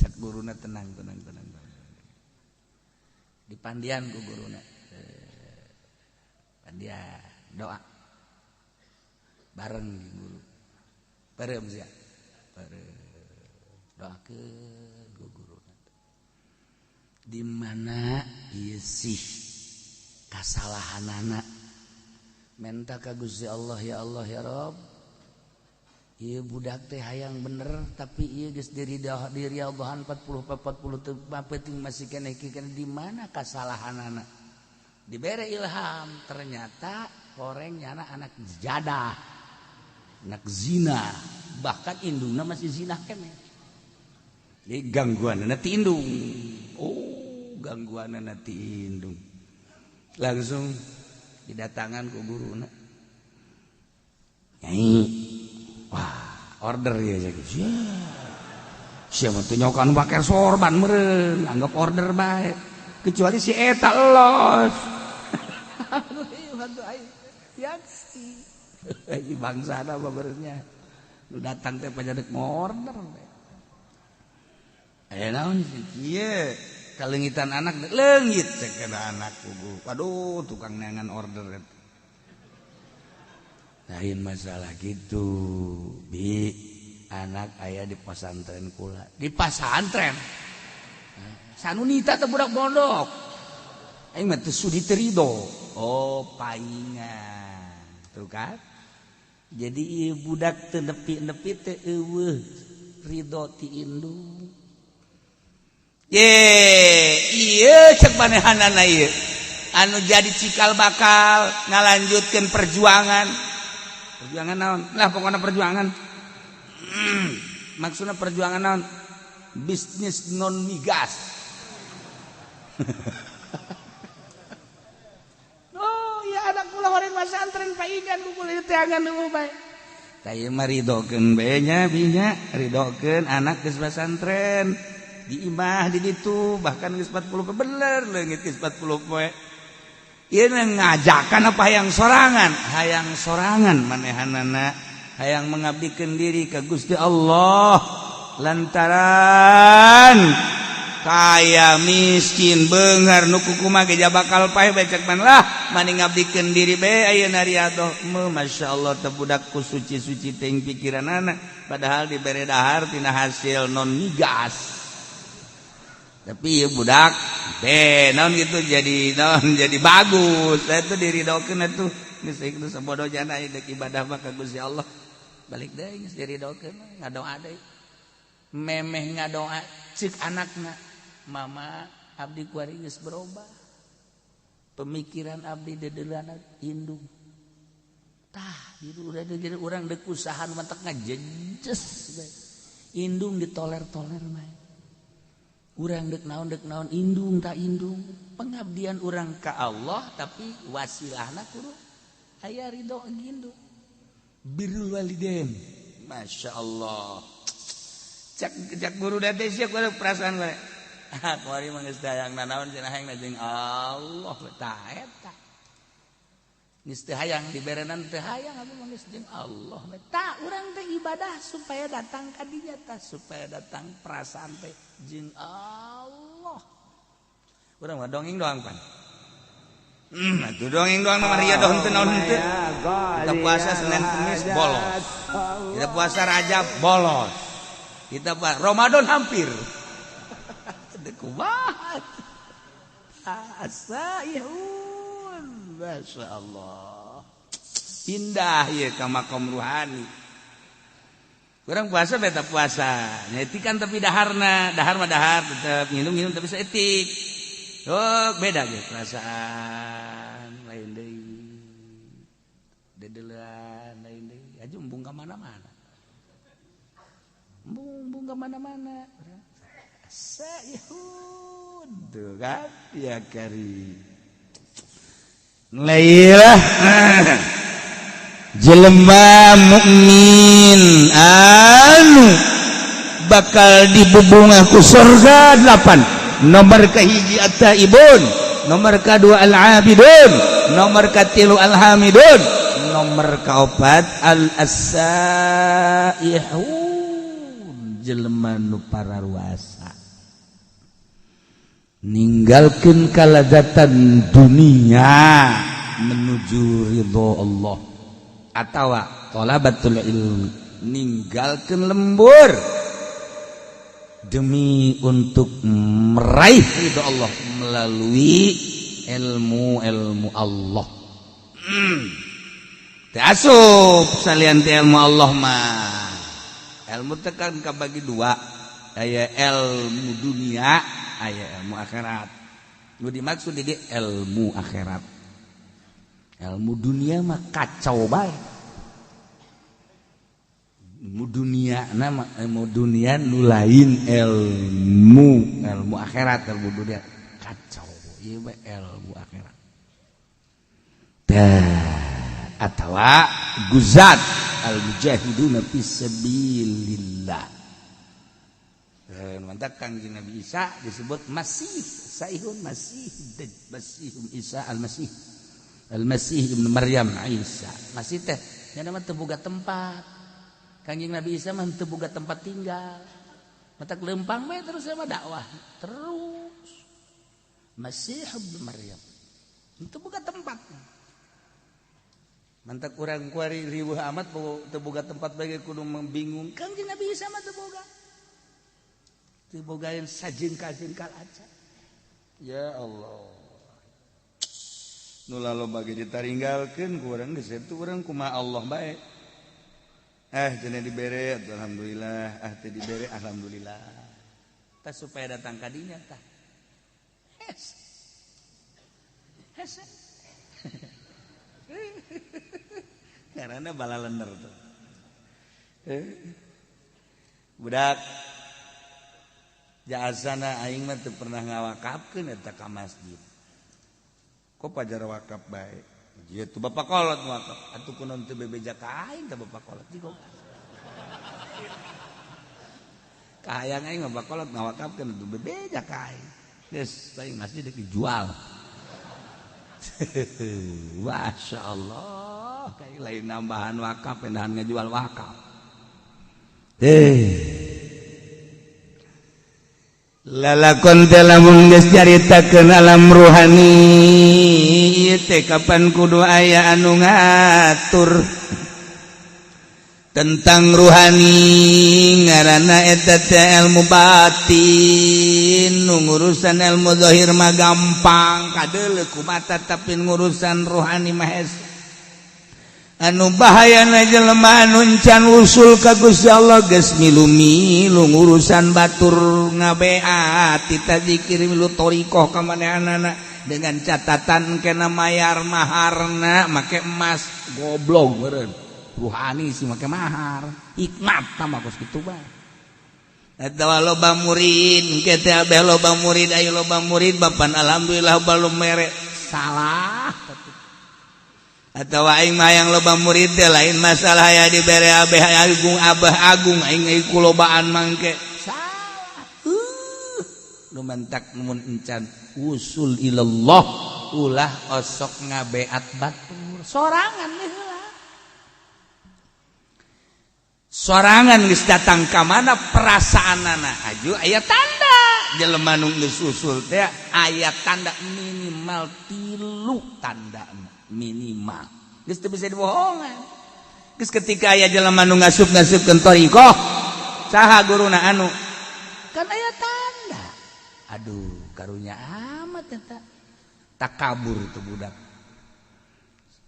cek guruna tenang dipandian ku guruna pandian doa bareng guru bareng sia doakeun ku guruna di mana ieu sih kasalahanana minta ka Gusti Allah ya Rabb ieu budak teh hayang bener tapi ieu geus diri Allah 40 teu penting masih keneh di mana kasalahanana dibere ilham ternyata korengnya anak jadah anak zina bahkan indungna masih zina keneh jadi gangguanna ti indung gangguanna ti indung langsung didatangan ku guruna nyai wah order ya jadi siapa tuh nyokan pakai sorban meren anggap order baik kecuali si eta los bangsa apa berenya lu datang teh pajadek order naon iya kalengitan anak leungit cek anak kubu waduh tukang neangan order lain masalah gitu bi anak ayah di pesantren kula di pesantren sanunita teh budak mondok aing mah teu sudi terido paingan tuh kan jadi ieu budak teu nepi-nepi teh eueuh ridho ti indung ieu cek manehanana ieu anu jadi cikal bakal ngalanjutkeun perjuangan naon lah pokoknya perjuangan maksudnya perjuangan naon bisnis non migas ya anak kula horeun pesantren paingan kulit teangan nu bae taya mah ridokeun bae nya binya ridokeun anak geus pesantren di imah di ditu bahkan geus 40 bener leungit geus 40 poe ieu ngajakan apa hayang sorangan manehanana hayang mengabdikeun diri ka Gusti Allah lantaran kaya miskin beungar nu kukumaha ge bakal paeh becek man lah mani ngabdikeun diri bae ayeuna riadoh masyaallah teh budak ku suci-suci teuing pikiranana padahal dibere dahar tina hasil non migas tapi ya budak naon gitu jadi bagus saya tuh diridokeun atuh geus ieu sabodo jana deuk ibadah mah ka Gusti Allah balik deui geus diridokeun ngadoa deui memeh ngadoa cik anakna mama abdi kuari geus berubah pemikiran abdi dedeulana indung tah diru jadi urang deuk usaha nu mantek ngajejes indung ditoler-toler mah urang dek naon indung tak indung pengabdian urang ka Allah tapi wasilahna kudu aya ridho indung birrul walidain masyaallah cak guru date sia kudu perasaan bae kuari mah geus hayang naon cenah hayang jeung Allah tah eta geus teu hayang diberenan teu hayang abi mah geus jeung Allah tah urang teh ibadah supaya datang ka dinya tah supaya datang perasaan teh jeung Allah urang mah dongeng doang pan atuh dongeng doang mah ria doang teu naon henteu kita puasa Senin Kamis bolos kita puasa Rajab bolos kita Ramadan hampir teu kumaha asa yahun masyaallah indah ieu ka makom ruhani urang puasa beta puasa nyetikan tapi dahar mah dahar tetep minum tapi saeutik beda ge perasaan lain deui dedeulan lain deui aju embung ka mana-mana embung ka mana-mana sayhud tuh kan ya kari lailah jelema mukmin anu bakal dibubungah ku surga 8 nomor kahiji at-taibun nomor kedua al-abidun nomor katilu al-hamidun nomor kaopat al-as-saihun jelema nu pararuasa ninggalkeun kalazatan dunia menuju ridho Allah atawa talabatul ilmi ninggalkeun lembur demi untuk meraih ridho Allah melalui ilmu Allah. Teu asup salian teh ilmu Allah mah. Ilmu teh kan kabagi dua, aya ilmu dunia, aya ilmu akhirat. Nu dimaksud di ilmu akhirat. Ilmu dunia mah kacau bae. Ilmu dunia nama ilmu dunia nu lain ilmu akhirat, ilmu dunia kacau. Ieu mah ilmu akhirat. Atawa guzat al-mujahiduna fisabilillah. Mantap Kangjeng Nabi Isa disebut Masih, Saihun Masih Isa al-Masih. Al-Masih ibnu Maryam Isa. Masih teh nya nama teu boga tempat. Kangjeng Nabi Isa mah teu boga tempat tinggal. Mata leumpang we terus sama dakwah. Terus Masih ibnu Maryam. Teu boga tempat. Mantap kurang kuari ribuh amat teu boga tempat bagi kudu membingung. Kangjeng Nabi Isa mah teu boga. Teu bogaeun sajengkal-jengkal aja. Ya Allah. Nu laloba ge ditaringgalkeun ku urang geus itu urang kumaha Allah bae. Cenah dibere alhamdulillah, teu dibere alhamdulillah. Tah supaya datang ka dinya tah. Hes. Karena bala lender tuh. Budak jasana aing mah teu pernah ngawakafkeun eta ka masjid. Kok pajar wakaf bae. Ieu tuh Bapak Kolot wakaf. Atuh kunaon teu bebeja ka aing teh Bapak Kolot jigo. Kahayang aing Bapak Kolot ngawakafkeun teu bebeja ka aing. Geus aing masjid dijual. Masya Allah, kayak lain nambahan wakaf, pendahan ngejual wakaf. Lalakon telamun geus caritakeun alam ruhani, teh kapan kudu aya anu ngatur tentang ruhani ngaranna eta teh ilmu batin. Ngurusan ilmu zahir mah gampang kadeuleu ku mata tapi ngurusan ruhani mah hese anu bahayana jelema anu encan usul ka Gusti Allah geus milu-milu ngurusan batur ngabeat tita zikir milu thariqah ka manehanana dengan catatan kena mayar maharna make emas goblok meureun. Ruhani sih make mahar hikmat tambah kos kitu bae. Eta loba murid engke teh abeh loba murid aya loba murid bapan alhamdulillah balum mere salah. Atawa aing mah yang loba murid teh lain masalah aya dibere abeh agung abah agung aing kulobaan mangke salah. Nu mentak mun encan usul ilallah ulah osok ngabeat batur sorangan heula. Sorangan geus datang ka mana perasaanana aju aya tanda jelema nu geus usul teh aya tanda minimal 3 tanda minimal geus teu bisa dibohongan. Geus ketika aya jelema nu ngasup-ngasupkeun thariqah saha guruna anu kan aya tanda. Aduh karunya amat eta takabur itu budak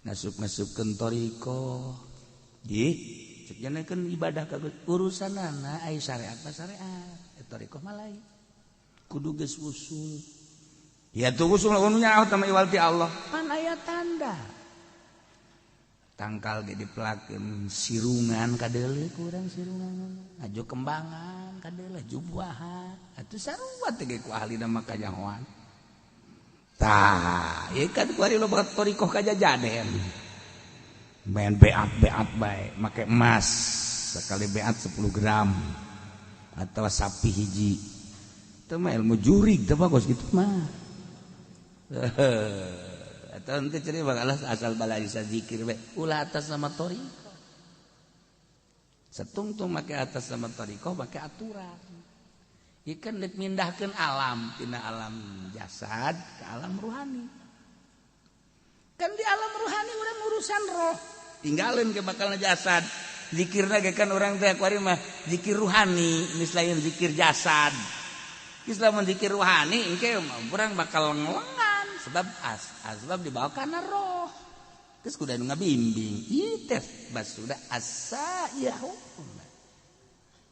ngasup-ngasupkeun thariqah di jangan ibadah ka urusanana aya syariat mah syariat eta thariqah mah lain kudu geus usul ya tuh usul nu nyaho tama iwal ti Allah pan aya tanda tangkal ge dipelakeun sirungan kadeuleu ku urang sirungan ajo kembangan kadeuleu jubuahan atuh sarua teh ge ku ahlina mah kajahoan tah ieu kan kuari loba thariqah kajajaden main beat baik make emas sekali beat 10 gram atau sapi hiji itu mah ilmu jurig teh bagus gitu mah atau nanti cerita bakalah asal bala bisa zikir we ulah atas nama thariqah setungtung make atas sama tarikoh make aturan ikan dek mindahkeun alam tina alam jasad ke alam ruhani kan di alam ruhani urang urusan roh tinggalin ke bakalna jasad zikirna ge kan urang teh kuari mah zikir ruhani misalnya zikir jasad Islam zikir ruhani engke urang bakal ngelengan sebab asbab dibawa kana roh geus kudu ngabimbing ieu teh bas sudah asa yahu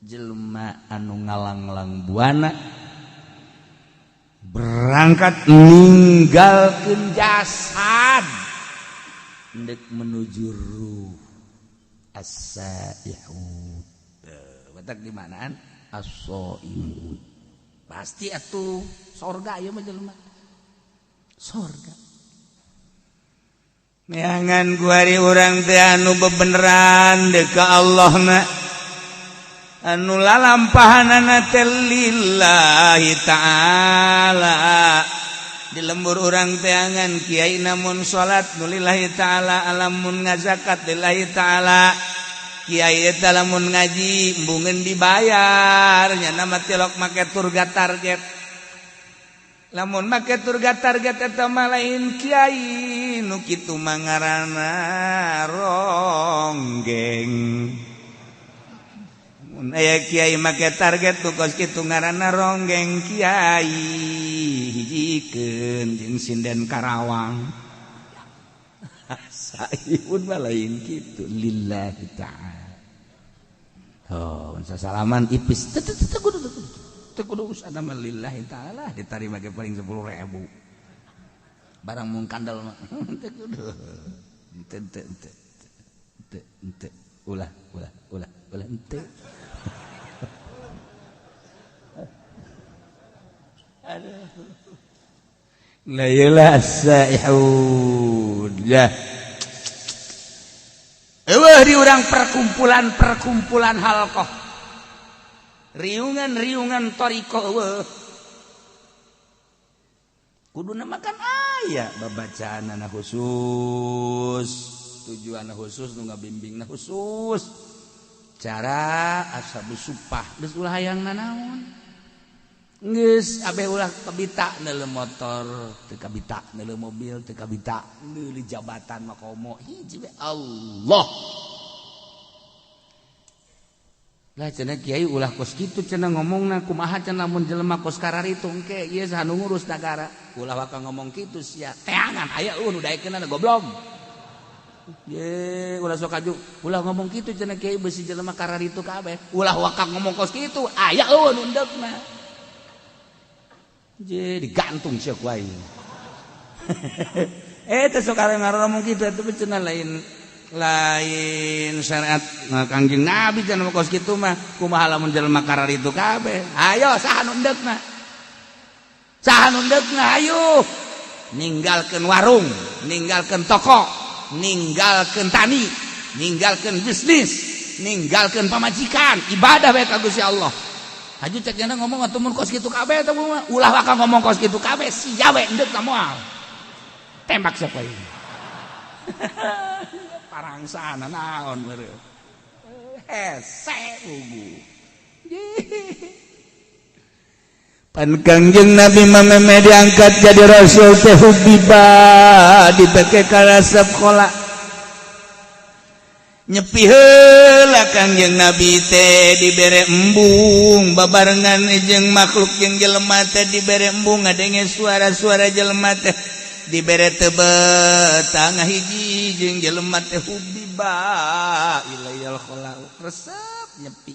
jelema anu ngalang-lang buana berangkat ninggalkeun jasad ndek menuju ruh asa yahu batak di manaan as-shaimun pasti atuh sorga ieu mah jelema sorga neangan kuari urang teh anu bebeneran deuk ka Allahna anu lalampahanana teh lillahi ta'ala di lembur urang teh angan kiai namun salat nu lillahi ta'ala alamun ngazakat lillahi ta'ala kiai eta lamun ngaji embungeun dibayar nya nama tilok make turga target lamun make turga target eta mah lain kiai nu kitu mah ngaranna ronggeng mun aya kiai make target nu kos kitu ngaranna ronggeng kiai hijikeun jeung sinden Karawang saipun mah lain kitu lillahi ta'ala oh sasalaman ipis teu kudu usaha nama lillahi ta'ala ditarima ge paling 10.000 barang mung kandal mah teu kudu ente ulah ente aduh la ilaha illallah eueuh di urang perkumpulan halqah riungan tarikoh eueuh kuduna makan aya babacaanna khusus tujuanna khusus nu ngabimbingna khusus cara ashabus supah geus ulah hayang nanaon geus abe ulah kabita neuleuh motor teu kabita neuleuh mobil teu kabita neuleuh jabatan makomo hiji we Allah lah cenah kiai ulah kos kitu cenah ngomongna kumaha cenah mun jelema kos kararitu engke ieu sanu ngurus nagara ulah waka ngomong kitu sia teangan aya nu daekeunna goblok ye ulah sok aju ulah ngomong kitu cenah kiai beusi jelema kararitu kabeh ulah waka ngomong kos kitu aya nu endegna jadi gantung siap wae. Teu sok ngomong kitu atuh cenah lain syariat Kangjeng Nabi cenah kos kitu mah kumaha lamun jelema kararitu kabeh. Ayo saha nu endegna? Saha nu endegna ayo. Ninggalkeun warung, ninggalkeun toko, ninggalkeun tani, ninggalkeun bisnis, ninggalkeun pamajikan, ibadah bae ka Gusti Allah. Haju cek jana ngomong atuh mun kos kitu kabeh teh ulah waka ngomong kos kitu kabeh sia we endeup moal. Tembak siapa ini? Parangsana naon beureuh. Hese ugu. Pan Kangjeng Nabi mameme diangkat jadi rasul teh hubiba dipake ka resep kola. Nyepi heula Kangjeng Nabi teh dibere embung babarengan jeung makhluk jeung jelema teh dibere embung ngadenge suara-suara jelema teh dibere tebet tangah hiji jeung jelema teh hubiba ilayal khalaq resep nyepi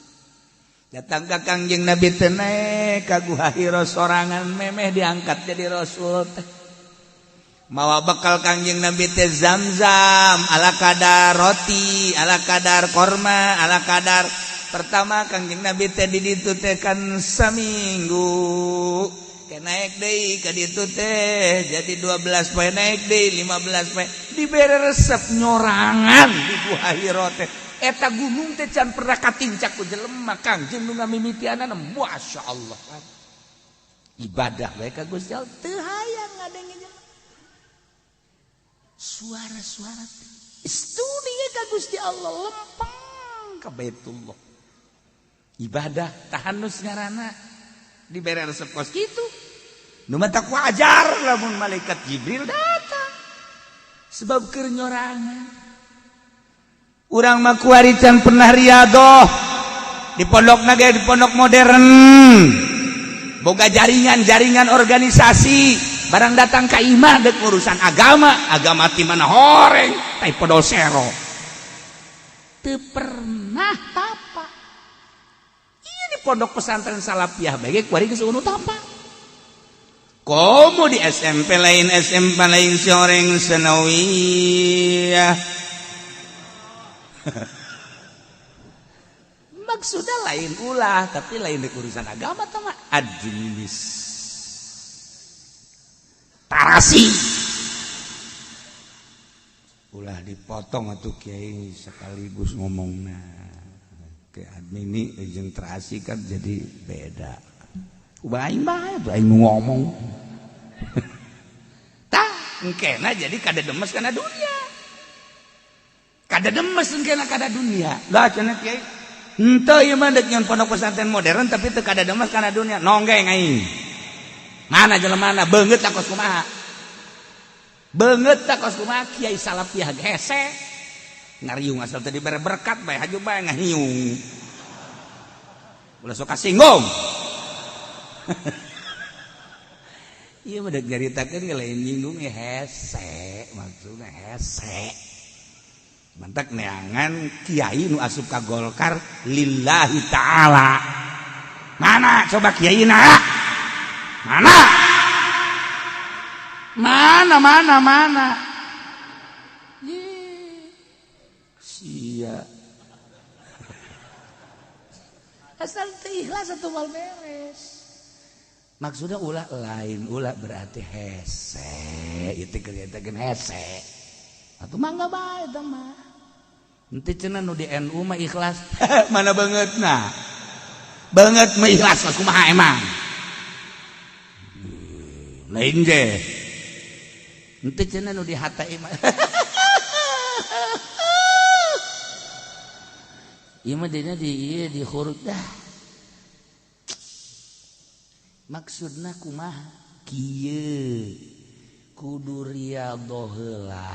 datang ka Kangjeng Nabi teh naek ka Guha Hira sorangan memeh diangkat jadi rasul teh mawa bekal Kangjeng Nabi teh Zam-zam ala kadar roti ala kadar korma ala kadar pertama Kangjeng Nabi teh di ditu teh kan saminggu ke naik deui ka ditu teh jadi 12 poe naik deui 15 poe dibere resep nyorangan di Guha Hira teh eta gunung teh can pernah katincak ku jelema Kangjeng nu ngamimitianana masyaallah ibadah bae ka Gusti Allah teu hayang ngadenge suara-suara studi ka Gusti Allah lempeng ka Baitullah. Ibadah tahanus ngaranna dibere resep kos kitu. Nu mah tak wajar lamun malaikat Jibril datang. Sebab keur nyorangan. Urang mah kuari can pernah riadoh di pondokna ge di pondok modern. Boga jaringan organisasi, barang datang ka imah dek urusan agama ti mana horeng, tai podol sero. Teu pernah tapa. Iya di pondok pesantren Salafiyah bage kuari geus unu tapa. Komo di SMP lain soreng sanawiyah. Maksudnya lain ulah, tapi lain di urusan agama sama administrasi. Ulah dipotong atuh kiai sekaligus ngomongna. Ke administrasi kan jadi beda. Ubaing bae aing ngomong. Tah, engkena jadi kada demes kana dunia. Kada demes engkena kada dunia. Lah cenah kiai henteu ieu mah dek nyon pondok pesantren modern tapi teu kada demes kana dunia. Nonggeng aing. Mana jelemana beungeut tak kos kumaha? Beungeut tak kos kumaha Kiai Salafiyah hese. Ngariung asal teh dibere berkat bae haju bae ngahiung. Ulah sok kasinggung. Ieu mah dek nyaritakeun lain nyinggung hese, maksudna hese. Mantak neangan kiai nu asup ka Golkar lillahi ta'ala. Mana coba kiai na? Mana? Sia. Asal teu ikhlas atuh mal beres. Maksudnya ulah lain, ulah berarti hese. Itu kelihatan hese. Atuh mangga bae eta mah. Henteu cenah nu di NU mah ikhlas. Mana bangetna? Banget mah ikhlas mah kumaha emang? Lain ge. Henteu cenah nu di HTI mah. Ieu mah dina di huruf dah. Maksudna kumaha? Kieu kudu riyadhah heula.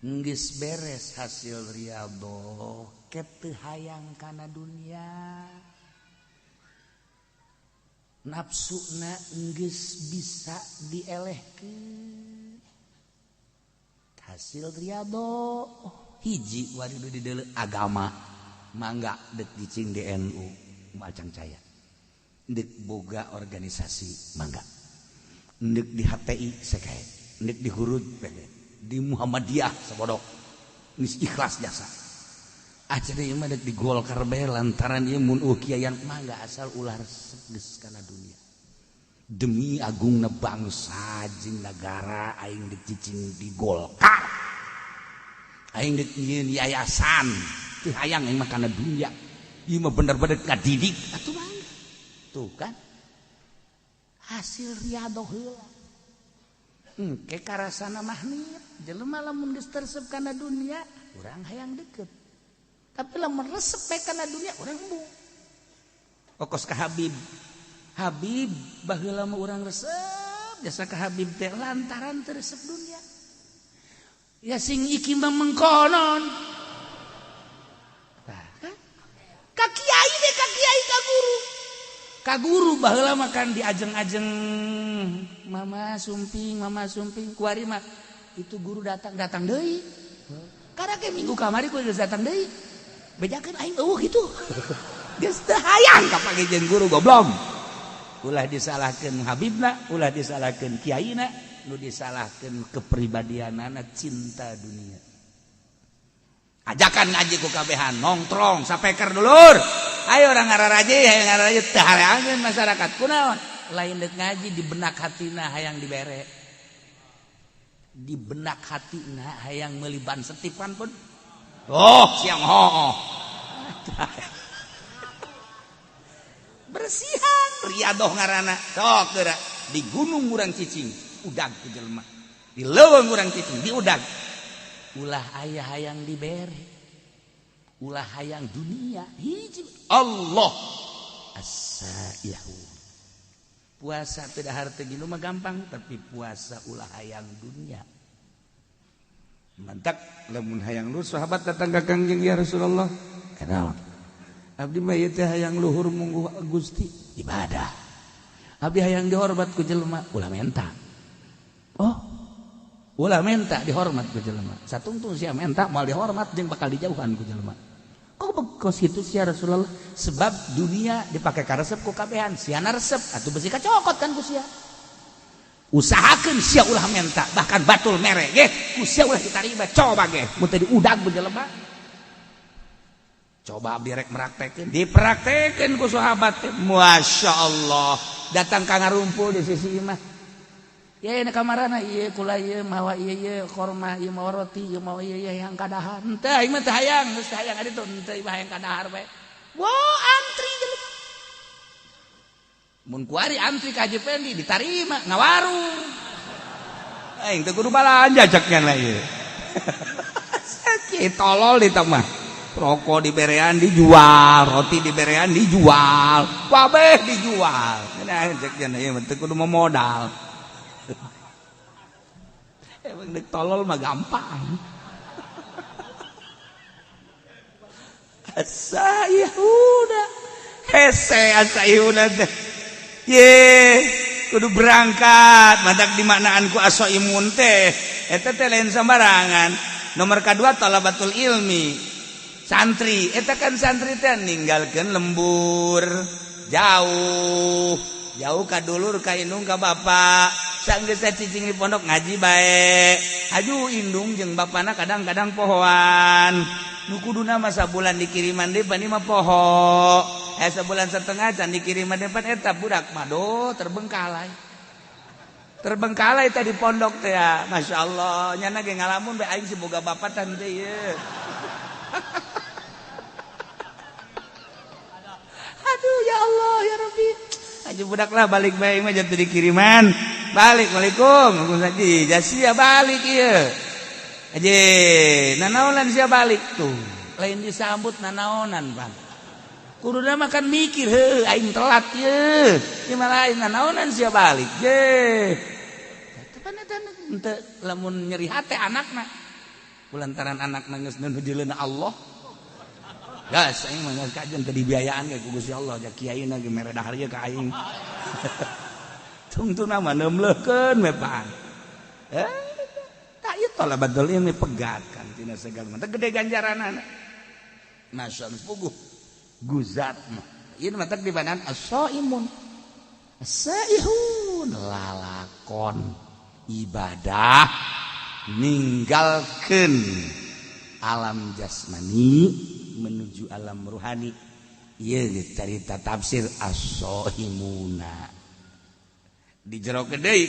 Geus beres hasil riyadhah ket teu hayang kana dunia. Nafsuna geus bisa dielehkeun. Hasil riyadhah hiji wari di deuleu agama mangga deuk dicing di NU macang caya. Deuk boga organisasi mangga. Deuk di HTI sekae, deuk di hurud pede. Di Muhammadiyah sabodok geus ikhlas jasa. Acara ieu mah di Golkar bae lantaran ieu mun kiayan mangga asal ulah resep geus kana dunia. Demi agungna bangsa jeung nagara aing dicicing di Golkar. Aing deuk nyieun yayasan, teu hayang aing mah kana dunia. Ieu mah bener-bener ngadidik atuh mangga. Tuh kan. Hasil riyadhah heula. Ke karasana mahnit jelema lamun geus tersep kana dunia urang hayang deukeut tapi lamun resep bae kana dunia urang embung okos ka Habib baheula mah urang resep jasa ka Habib teh lantaran teu resep dunia ya sing iki mah mengkonon kan ka kiai deh ka kiai ka guru baheula mah kan diajeng-ajeng mama sumping kuari mah itu guru datang deui. Karena ke minggu kamari ku geus datang deui. Bejakeun aing eueuh kitu. Geus teu hayang ka pagejeun guru goblok. Ulah disalahkeun Habibna, ulah disalahkeun kiaina, nu disalahkeun kepribadianana cinta dunia. Ajakan ngaji ku kabehan nongkrong sapeker dulur. Ayo orang ngararaje teu hareangeun masyarakat kunaon? Lain deuk ngaji di benak hatina hayang dibere. Di benak hatina hayang meuli ban setipan pun. Oh, siang hooh. Bersihan riyadhah ngaranna. Sok geura di gunung urang cicing, udag ku jelema. Di leuweung urang cicing, di udag. Ulah aya hayang dibere. ulah hayang dunia hiji Allah as-saihun. Puasa tidak harta gini mah gampang, tapi puasa ulah hayang dunia. Mantap, lamun hayang luhur sahabat datang ka Kangjeng ya Rasulullah. Kenal. Abdi mah ieu teh hayang luhur mungguh Gusti ibadah. Abdi hayang dihormat ku jelema, ulah menta. Oh. Ulah menta dihormat ku jelema. Satungtung sia menta moal dihormat jeung bakal dijauhan ku jelema. Kok bekos kitu sia Rasulullah? Sebab dunia dipakai karesep ku kabehan, siana resep atuh besi kacokot kan ku sia. Usahakeun sia ulah menta, bahkan batul mere ge ku sia ulah ditarima, coba ge mun teh diudag ku jelema. Coba abdi rek meraktekeun, dipraktekeun ku sahabat teh. Masyaallah, datang ka ngarumpul di sisi imah. Ya ini kamarana ieu kula ieu mawa ieu korma ieu mawa roti ieu mawa ieu yang kadahar. Henteu aing mah teu hayang, geus teu hayang adi tuh henteu imah hayang kadahar bae. Wow, antri jelema. Mun kuari antri ka Haji Pendi ditarima ngawarung. Aing teu kudu balanja ceknya lah ieu. Sakit tolol di mah. Rokok di berean dijual, roti di berean dijual, kabeh dijual. Nah ceknya ieu mah teu kudu modal. Emang dek tolol mah gampang. Asaihuna hese asaihuna teh ye kudu berangkat madak di manaan ku asaimun teh eta teh lain sembarangan. Nomor kedua talabatul ilmi santri eta kan santri teh ninggalkeun lembur jauh ka dulur ka indung ka bapak sanggeus cicing di pondok ngaji bae aju indung jeung bapana kadang-kadang pohoan nu kuduna mah sabulan dikiriman deui bani mah poho sabulan setengah can dikiriman deui eta budak mah do terbengkalai teh di pondok teh ya masyaallah nyana ge ngalamun bae aing siboga bapatan teh ieu aduh ya Allah ya Rabbi aja budak lah balik bae mah jatuh dikiriman balik waalaikum saji jasia balik ieu aja nanaonan sia balik tuh lain disambut nanaonan Bang kuduna makan mikir heuh aing telat ieu ieu mah lain nanaonan sia balik ye tepan-tepan henteu lamun nyeri hate anakna kulantaran anakna geus nujuleuna Allah gas aing mah geus kajen teu dibiayaan ge ku Gusti Allah ja kiaina ge mere dahar ieu ka aing tungtuna mah neumleukeun we Pak ta ieu talabatul ilmi pegatkan tina segala mah teu gede ganjaranana masyaallah puguh guzat mah ieu mah teh dibanan as-shaimun as-saihun lalakon ibadah ninggalkeun alam jasmani menuju alam ruhani ieu carita tafsir as-shaimuna di jero deui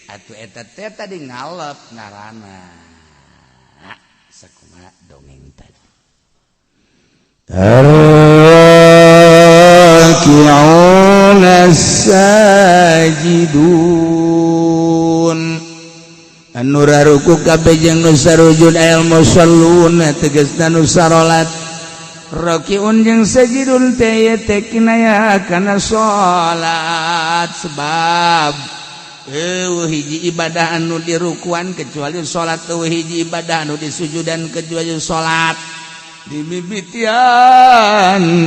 atuh eta teh tadi ngalep ngaranna sakumaha dongeng tadi raki'una sajidun anu raruku kabeh jeung nu sarujud al musalluna tegasna nu sarolat raki'un jeung sajidun teh teh kinaya kana salat sebab hiji ibadah anu dirukuan kecuali salat hiji ibadah anu disujudan kecuali salat dimimitian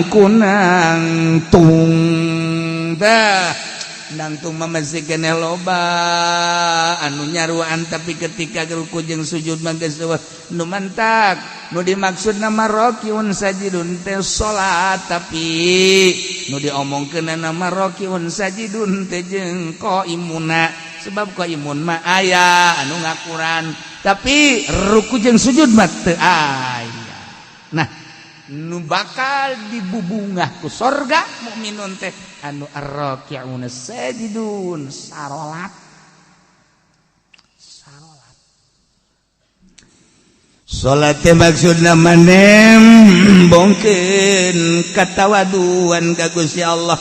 kunang tung dah nangtung mah masih keneh loba anu nyaruan tapi ketika ruku jeung sujud mah geus nu mantak nu dimaksud nama rakiun sajidun teh salat tapi nu diomongkeun nama rakiun sajidun teh jeung qaimuna sebab qaimun mah aya anu ngakuran tapi ruku jeung sujud mah teu aya nah nu bakal dibubungah ku sorga mukminun teh anu ar-raki'una sajidun sarolat salat teh maksudna manem bongkeun katawaduan ka Gusti Allah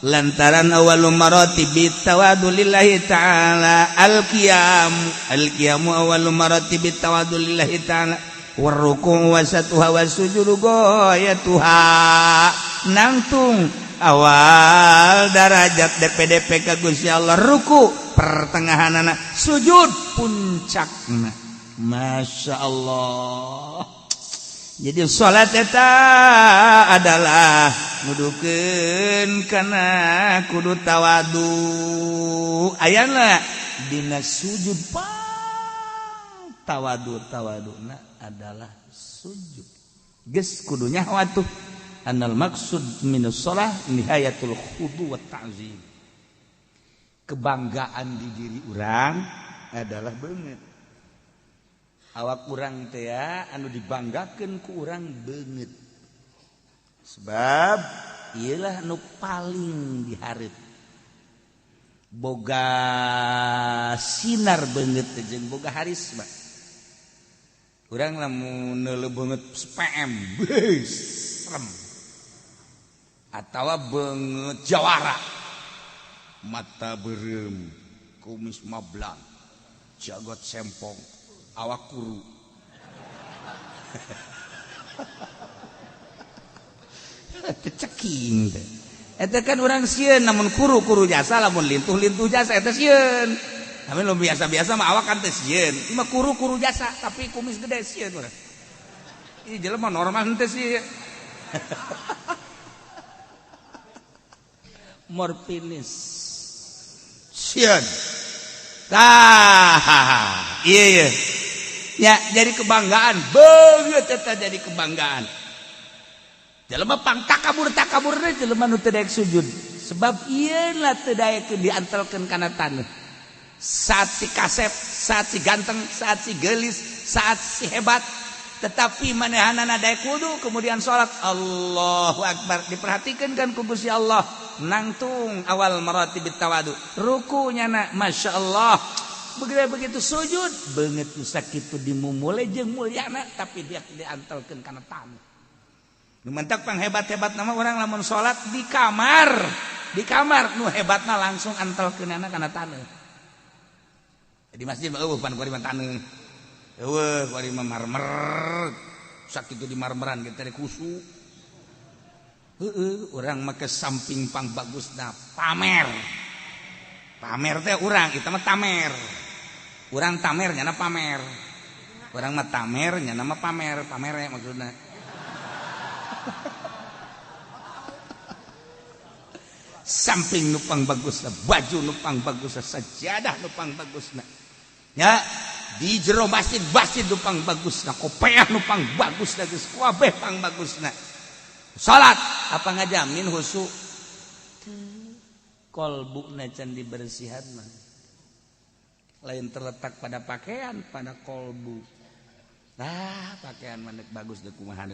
lantaran awalul maratibit tawadu lillahi ta'ala al-qiyam awalul maratibit tawadu lillahi ta'ala waruku wasatuha wasujudu goyatuha nangtung awal darajat DPDP ka Gusti Allah ruku pertengahanana sujud puncakna Masya Allah. Jadi salat eta adalah nudukeun kana kudu tawadu ayana dina sujud tawaduna adalah sujud geus kudunya watuh anal maksud minus shalah nihayatul khudu wa ta'zim. Kebanggaan di diri urang adalah beungeut awak urang teh ya anu dibanggakeun ku urang beungeut sebab iyalah nu paling dihareup boga sinar beungeut jeung boga harisma. Urang lamun neuleuh beungeut spm beus serem atawa beungeut jawara mata beureum kumis mablang jagot sempong awak kuru ceking teh eta kan urang sieun namun kuru jasa lamun lintuh jasa eta sieun tapi lu biasa mah awak kan teh sieun ieu mah kuru jasa tapi kumis gede sieun urang ieu jelema normal teh sieun morfinis sieun iya ya jadi kebanggaan beungeut eta jadi kebanggaan. Jelema pang takabur teh jelema nu teu daek sujud sebab ieu lah teu daek diantelkeun kana taneuh. Saat si kasep, saat si ganteng, saat si geulis, saat si hebat tetapi manehanana daek wudu kemudian salat Allahu akbar diperhatikeun kan ku Gusti Allah nangtung awal maratibit tawadu rukunya na Masya Allah begitu sujud beungeut nu sakitu dimumule jeung mulyana tapi dia diantelkeun kana taneuh. Nu mentak pang hebat-hebat nama orang lamun salat di kamar nu hebatna langsung antelkeunana kana taneuh. Di masjid mah eueuh pan kuari mah taneuh. Eueuh kuari mah marmer. Sakitu di marmeran ge teh kusu. Heueuh urang make samping pang bagusna pamer. Pamer teh urang kita mah tamer. Urang tamer nyana pamer. Urang mah tamer nyana mah pamer, pamere maksudna. Samping nupang bagusna, baju nupang bagusna, sajadah nupang bagusna. Ya, di jero masjid nupang bagusna, kopiah nupang bagusna geus kabeh pang bagusna. Salat apa ngajamin husu? Kolbuna can dibersihan mah. Lain terletak pada pakaian, pada kolbu. Nah, pakaian mandek bagus deh kumaha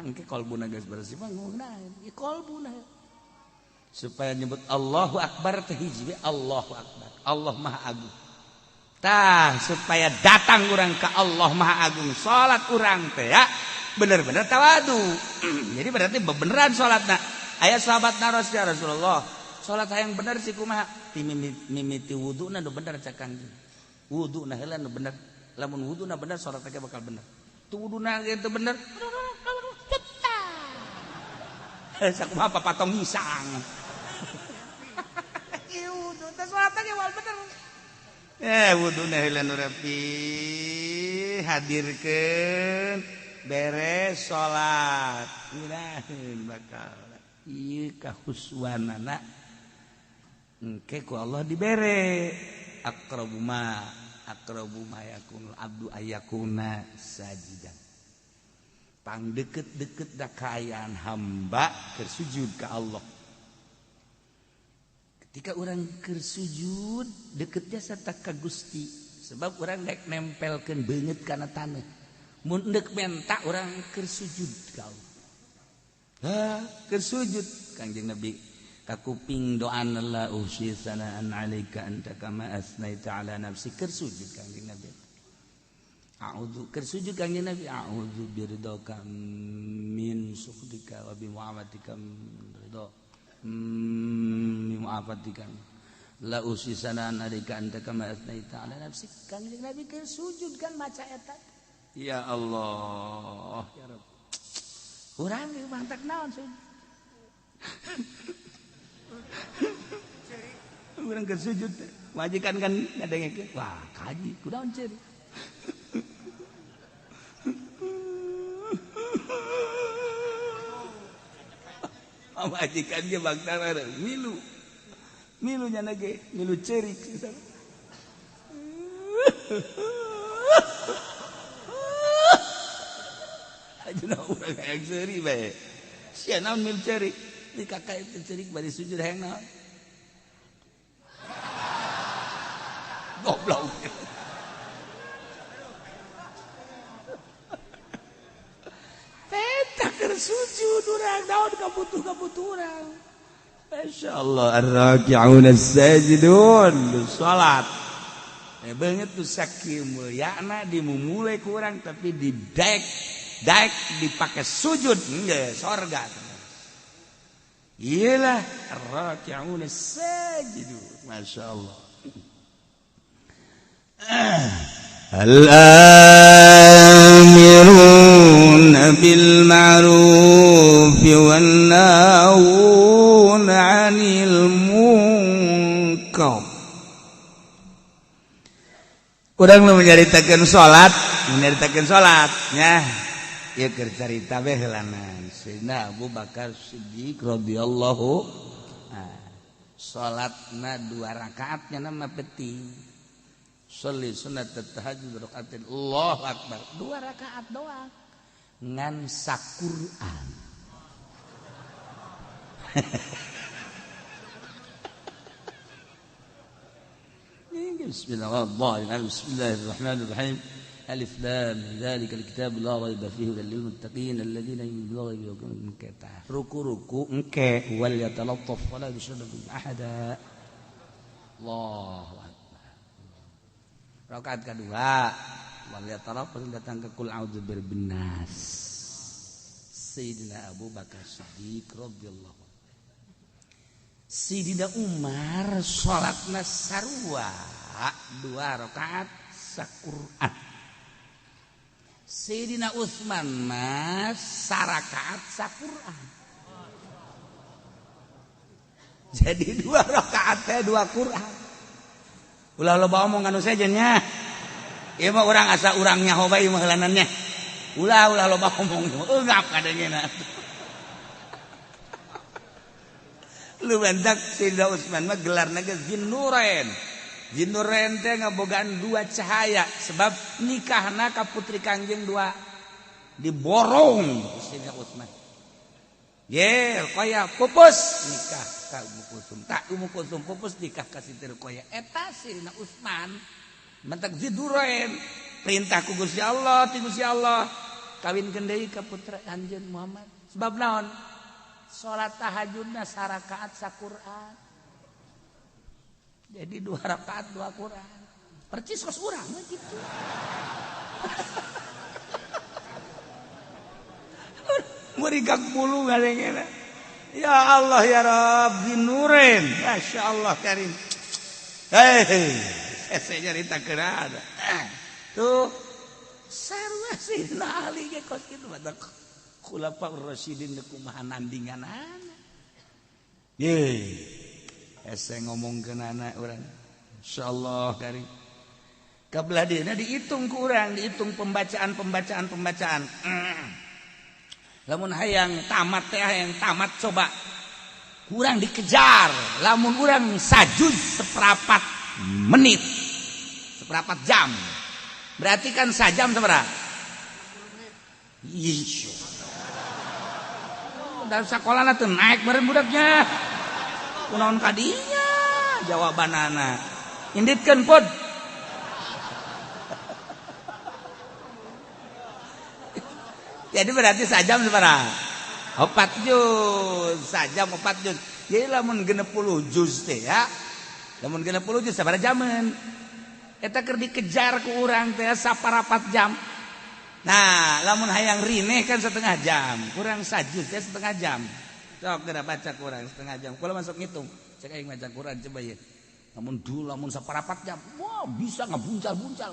engke kolbuna geus bersih mah ngeunaheun. Ieu kolbuna. Supaya nyebut Allahu Akbar teh hiji Allahu Akbar. Allah Maha Agung. Tah supaya datang urang ka Allah Maha Agung. Salat urang teh ya bener-bener tawadu. Jadi berarti beneran salatna. Aya sahabatna Rasulullah, salat hayang bener sih kumaha? Ti mimiti wuduna nu bener cak Kangjeng. Wuduna heula nu bener. Lamun wuduna bener salat teh bakal bener. Tu wuduna ge teu bener. Sakumaha papatong hisang. Ieu wudu teh salat teh wal bener. Wuduna heula nu rapi hadirkeun beres salat. Ngiraheun bakal ieu kahuswanana engke ku Allah dibere aqrabu ma yakunul abdu ayakuna sajidan. Pang deket-deket da kaayaan hamba keur sujud ka Allah. Ketika orang keur sujud deketnya sarta ka Gusti sebab urang daek nempelkeun beungeut kana taneuh. Mun deuk menta urang keur sujud ka Allah. Keur sujud Kangjeng Nabi kakuping doana la usyi sanaan alaika anta kama asnaita ala nafsi keur sujud Kangjeng Nabi. A'udzu keur sujud Kangjeng Nabi a'udzu biridaka min sukhdika wa bi mu'afatika ridha mu'afatika la usyi sanaan alaika anta kama asnaita ala nafsi. Kangjeng Nabi keur sujud kan maca eta Ya Allah. Ya Rabb. Urang ge mantak naon sih? Urang keur sujud majikan kan ngadengekeun. Wah, kaji kunaon ceri? Majikan ge baktana milu. Milu nya ge, milu cerik. Ajeuna urang hayang seuri bae. Sia naon mil cerik? Di kakak itu cerik bari sujud hayang naon? Goblok. Eta keur sujud urang naon kabutuh urang. Masyaallah ar-raki'un as-sajidun salat. Banget tuh saking mulyana dimulai ku urang tapi didaek dipakai sujud enggak sorga. Iyalah ar-raki'un as-sajidun. Masyaallah. Al-amiruna bil ma'ruf wan nahuna 'anil munkar. Urang nu nyaritakeun salat nya. Ieu keur carita bae heulana. Sayyidina Abu Bakar Siddiq radhiyallahu salatna 2 rakaat nya nama penting. Sholli sunat tahajud rakaatin Allahu akbar 2 rakaat doang ngan saquran. Bismillahirrahmanirrahim. Alif lam dzalikal kitab la raiba fihi hudal lil muttaqin alladziina yu'minuna bil ghaibi ruku engke wal yatalattaf wala yushriku ahada. Allahu akbar. Rakaat kedua wal yatalattaf datang ke qul a'udzu birabbin nas. Sayyidina Abu Bakar Siddiq radhiyallahu. Sayyidina Umar salatna sarua 2 rakaat saquran. Sayyidina Utsman mas sarakaat saquran. Jadi 2 rakaat teh 2 Quran. Ulah loba omong anu saja nya. Ieu mah urang asa urang nyaho bae mah heulanannya. Ulah loba omong eungap kadengena. Lu bentak Sayyidina Utsman mah gelarna ge Zinnurain. Zinnurain teh ngabogaan 2 cahaya sebab nikahna ka putri Kangjeng 2 diborong Sayyidina Utsman. Ye, koya pupus nikah ka Ummu Kulsum. Tak Ummu Kulsum pupus nikah ka Siti Ruqayyah. Eta Sayyidina Utsman mentak Zinnurain perintah ku Gusti Allah, ti Gusti Allah kawinkeun deui ka putra Anjeun Muhammad. Sebab naon? Salat tahajudna sarakaat saquran. Jadi 2 rakaat 2 Quran. Percis kos urang gitu. Murigak bulu ngadengena. Ya Allah ya Rabb Zinnurain. Masyaallah karim. Hei, saya cerita kerana. Tuh sarua Sayyidina Ali ge kos kitu badak Khulafaur Rasyidin kumaha nandinganan. Ye. Ese ngomongkeun anak urang. Insyaallah karim. Kabelah dina dihitung ku urang, dihitung pembacaan. Lamun hayang tamat teh hayang tamat coba. Urang dikejar, lamun urang sajud seperempat menit. Seperempat jam. Berarti kan sajam sabaraha? Insya. Dan sakolana teu naik bareng budaknya. Kunaon kadinya jawabanana inditkeun pod. Jadi berarti sajam sabaraha? 4 juz. Sajam 4 juz. Jadi lamun 60 juz teh ya. Lamun 60 juz sabaraha jaman? Eta keur dikejar ku urang teh saparapat jam. Nah, lamun hayang rineh kan setengah jam. Kurang sajuz teh setengah jam. Sok geura baca Quran setengah jam. Kalau masuk ngitung, cek aing baca Quran coba ya. Lamun saparapat jam, wah bisa ngabuncal-buncal.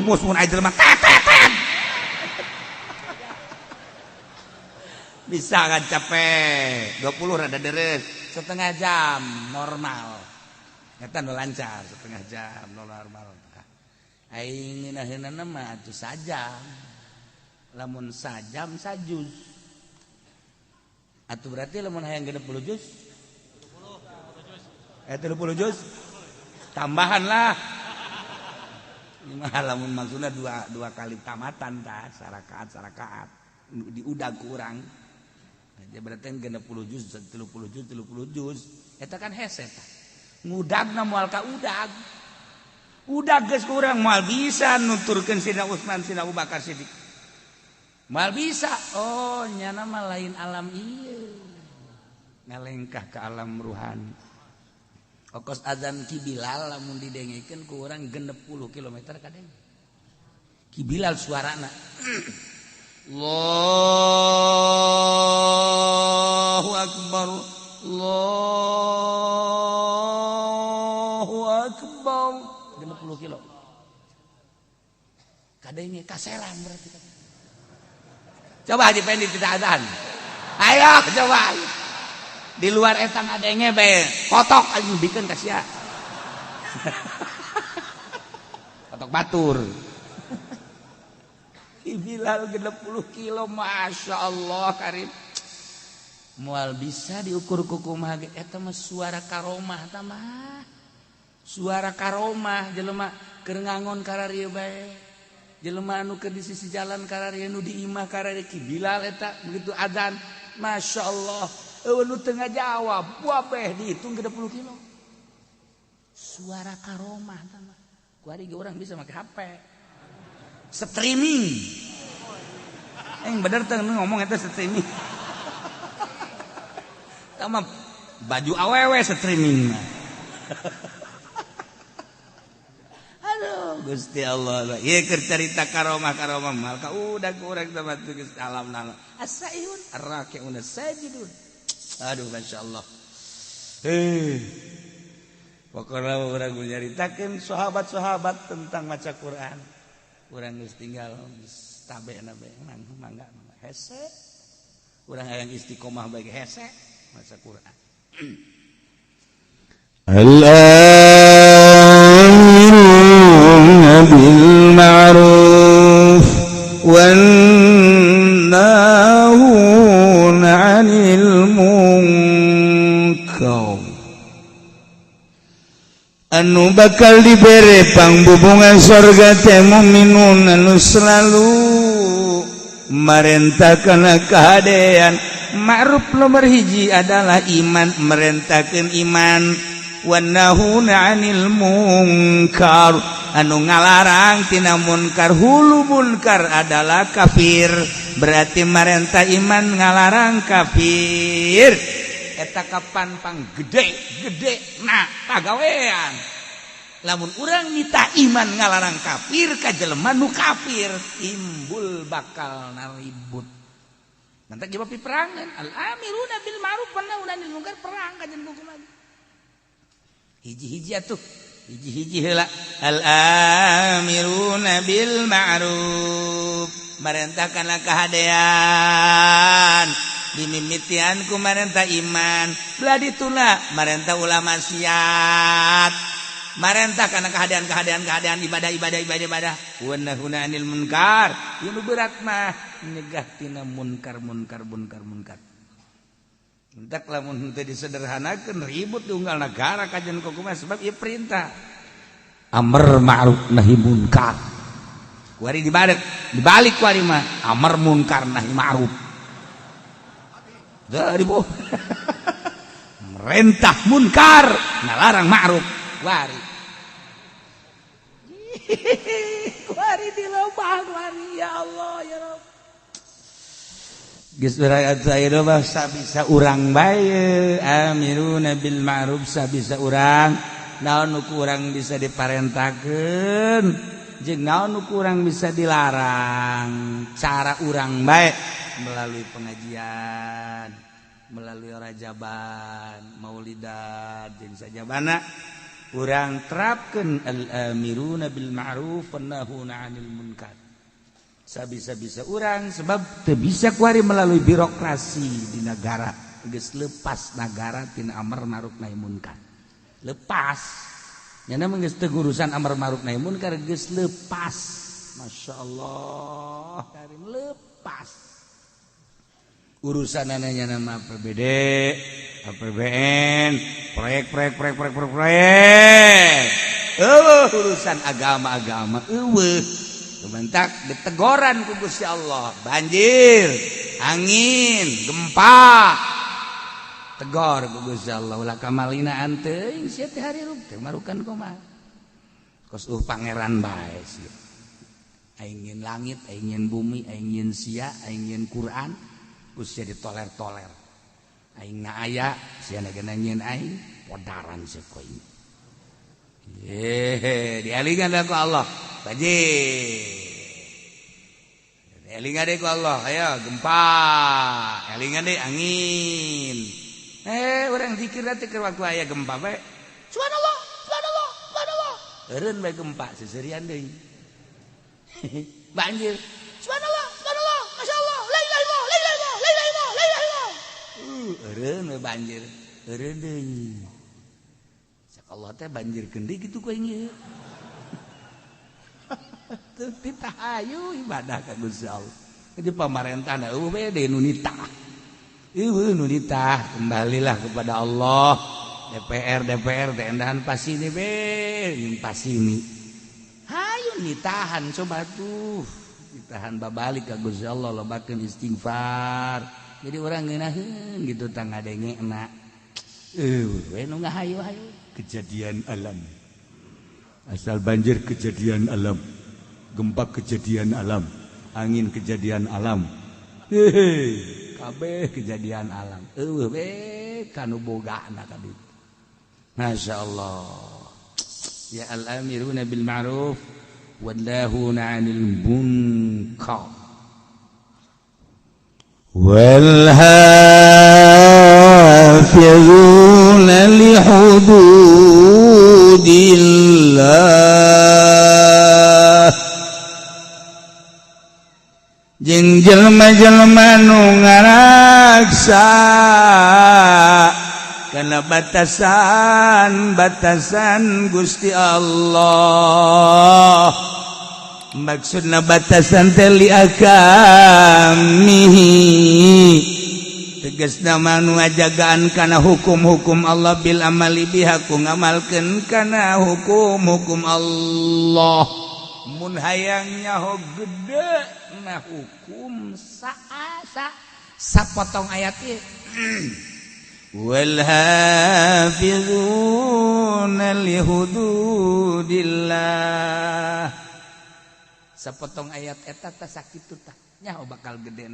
musuh aja mah bisa kan capek 20 rada deres setengah jam normal eta nu lancar setengah jam normal aing ngeunaheunana mah atuh sajam lamun sajam sajuz atuh berarti lamun hayang 60 juz 30 juz tambahan lah lamun maksudna dua kali tamatan tah sarakaat diudag kurang jadi berarti 60 juz 30 juz eta kan hese tah ngudagna moal ka udag geus kurang moal bisa nuturkeun Sina Utsman Sina Abu Bakar Siddiq moal bisa oh nyana mah lain alam ieu ngalengkah ke alam ruhani ongkos azan Ki Bilal lamun didengekeun ku urang 60 km kadeng Ki Bilal suarana Allahu akbar Allahu akbar 60 kilo kadenge kaselan berarti coba Haji Pendi tidak azan ayo coba di luar eta ngadenge bae kotok anjing bikeun ka sia kotok batur Bilal 60 kilo Masya Allah karim moal bisa diukur ku kumaha ge eta mah suara karomah tah mah suara karomah jelema keur ngangon kararieu bae jelema anu keur di sisi jalan kararieu nu di imah kararieu Ki Bilal eta begitu adzan Masya Allah nu tengah jawab wabeh dihitung 30 kilo suara karomah tama kuari ge urang bisa make HP streaming bener teh ngomong eta streaming tama baju awewe streaming aduh Gusti Allah ieu keur carita karomah mal ka udah urang teh mah geus alamna as-saihun ar-raki'un as-sajidun aduh Masya Allah pokoknya orang nyaritakeun sahabat-sahabat tentang maca Quran urang geus tinggal tabena bae mangga hese urang hayang istiqomah bae hese maca Quran al-amiruna bil ma'ruf wan nahuna 'anil munkar anu bakal dibere pangbubungan surga teh mukminun anu selalu merentahkeun kahadean ma'ruf nomor hiji adalah iman merentahkeun iman wan nahuna 'anil munkar anu ngalarang tina munkar hulu munkar adalah kafir berarti merentah iman ngalarang kafir eta kapan pang gede nah pagawean lamun urang nita iman ngalarang kafir ka jelema nu kafir timbul bakal naribut nanti jawab peperangan al-amiruna bil ma'ruf wan nahuna 'anil munkar perang kajen hukum lagi hiji-hiji atuh hiji-hiji heula al-amiruna bil ma'ruf merentahkanlah kahadean dimimitian ku marentah iman belah dituna marentah ulama maksiat marentah kana keadaan ibadah wa nahuna 'anil munkar ieu berat mah nyegah tina munkar entek lamun teu disederhanakeun ribut diunggal negara kajian kumaha sebab ieu perintah amr ma'ruf nahi munkar kuari dibalik kuari mah amr munkar nahi ma'ruf dari boh merentah munkar ngalarang ma'ruf kuari dilobah ya Allah ya Rabb geus urang aya mah sabisa urang bae amiruna bil ma'ruf sabisa urang naon nu urang bisa diparentahkeun jeung naon nu urang bisa dilarang cara urang bae melalui pengajian melalui rajaban maulidan jeung sajabana urang terapkeun al-amiruna bil ma'ruf wan nahuna 'anil munkar. Sabisa-bisa urang sebab teu bisa kuari melalui birokrasi di negara geus lepas negara tina amar ma'ruf nahi munkar. Lepas nyana mah geus teu urusan amar ma'ruf nahi munkar geus lepas. Masyaallah karim lepas. Urusan ananya nama APBD, APBN, proyek. Urusan agama. Sebentak ditegoran ku Gusti Allah, banjir, angin, gempa. Tegor ku Gusti Allah, ulah kamalina anteuing sia teh hari ruk teh marukan kumaha. Kos pangeran bae sia. Aingin langit, aingin bumi, aingin sia, aingin Quran, Gusti ditoler-toler. Aing na aya, sia na nyeun aing, podaran sia ku ieu. Dialingan ku Allah. Banjir. Elingan deh ku Allah, ayo gempa. Elingan deh angin. Orang zikir teh keur waktu aya gempa bae. Subhanallah. Eureun bae gempa seserian deui. Banjir. Subhanallah. Masyaallah. La ilaha illallah. Eureun bae banjir. Eureun deui. Sak Allah teh banjir deui kitu ku aing ieu. Tita hayu ibadah ka Gusti Allah. Jadi pamarentahna we de nu nitah. Kembalilah kepada Allah. DPR teh endahan pasini be, jeung pasini. Hayu nitahan coba tuh. Ditahan babalik ka Gusti Allah lobakeun istighfar. Jadi urang ngeunaheun gitu tang ngadengena. We nu ngahayu kejadian alam. Asal banjir kejadian alam. Gempa kejadian alam, angin kejadian alam, kabeh kejadian alam. Kanu bogana kaditu. Masya Allah. Ya al-amiruna bil ma'ruf wan nahuna 'anil munkar. Wal hafizuna li hududillah. Jeung jelema-jelema nu ngaraksa kana batasan Gusti Allah. Maksudna batasan teh li agamihi. Tegasna manu ngajagaan kana hukum-hukum Allah bil amali biha ku ngamalkeun kana hukum-hukum Allah. Mun hayang nyaho gede na hukum sapotong ayat ieu. Wal hafizuna li hududillah. Sapotong ayat eta teh sakitu tah nyaho bakal gede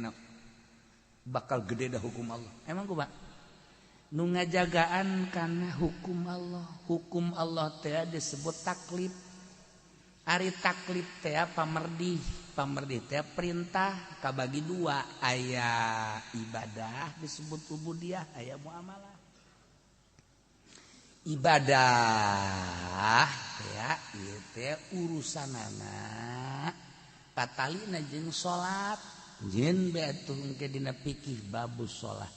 dah hukum Allah. Emang kumaha? Nu ngajagaan kana hukum Allah. Hukum Allah teh disebut taklif. Ari taklif teh pamerdih teh perintah kabagi dua, aya ibadah disebut ubudiyah, aya muamalah. Ibadah ya ieu teh urusanana patalina jeung salat, jeung beatuh engke dina fikih babus salat.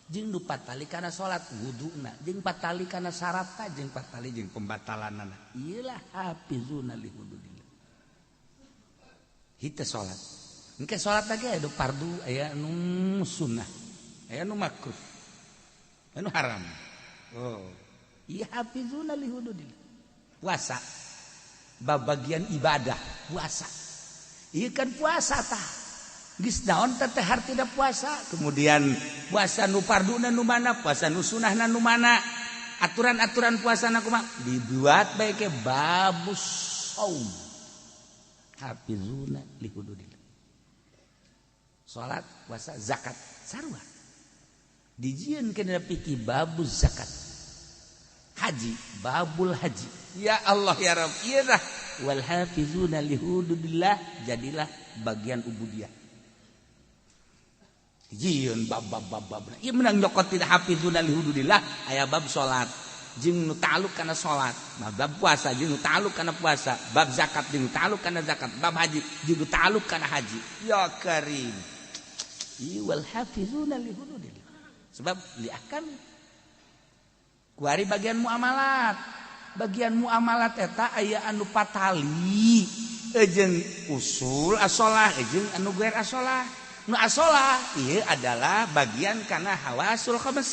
Jeung nu patali kana salat wuduna, jeung patali kana syaratna, jeung patali jeung pembatalanana. Ieulah hafizuna li hududillah. Hite salat. Engke salat lagi aya fardu, aya nu sunnah, aya nu makruh, aya nu haram. Oh, ieu hafizuna li hududillah. Puasa. Babagian ibadah, puasa. Ieu kan puasa tah. Geus naon teh hartina puasa, kemudian puasa nu farduna nu mana, puasa nu sunahna nu mana, aturan-aturan puasana kumaha dibuat bae ke babus saum. Hafizuna li hududillah. Salat, puasa, zakat, sarua. Dijieun kana fikih babus zakat. Haji, babul haji. Ya Allah ya Rabb, ieu tah wal hafizuna li hududillah jadilah bagian ubudiyah. Jieun bab. Ieu menang nyokot tidak hafizuna li hududillah aya bab salat. jeung nu ta'alluq kana salat, bab puasa jeung nu ta'alluq kana puasa, bab zakat jeung nu ta'alluq kana zakat, bab haji jeung nu ta'alluq kana haji. Ya karim. Wal hafizuna li hududillah. Sebab li ahkam kuari bagian muamalat. Bagian muamalat eta aya anu patali, jeung usul asolah, jeung anu guer asolah. Nu asolah ieu adalah bagian kana hawasul khamis,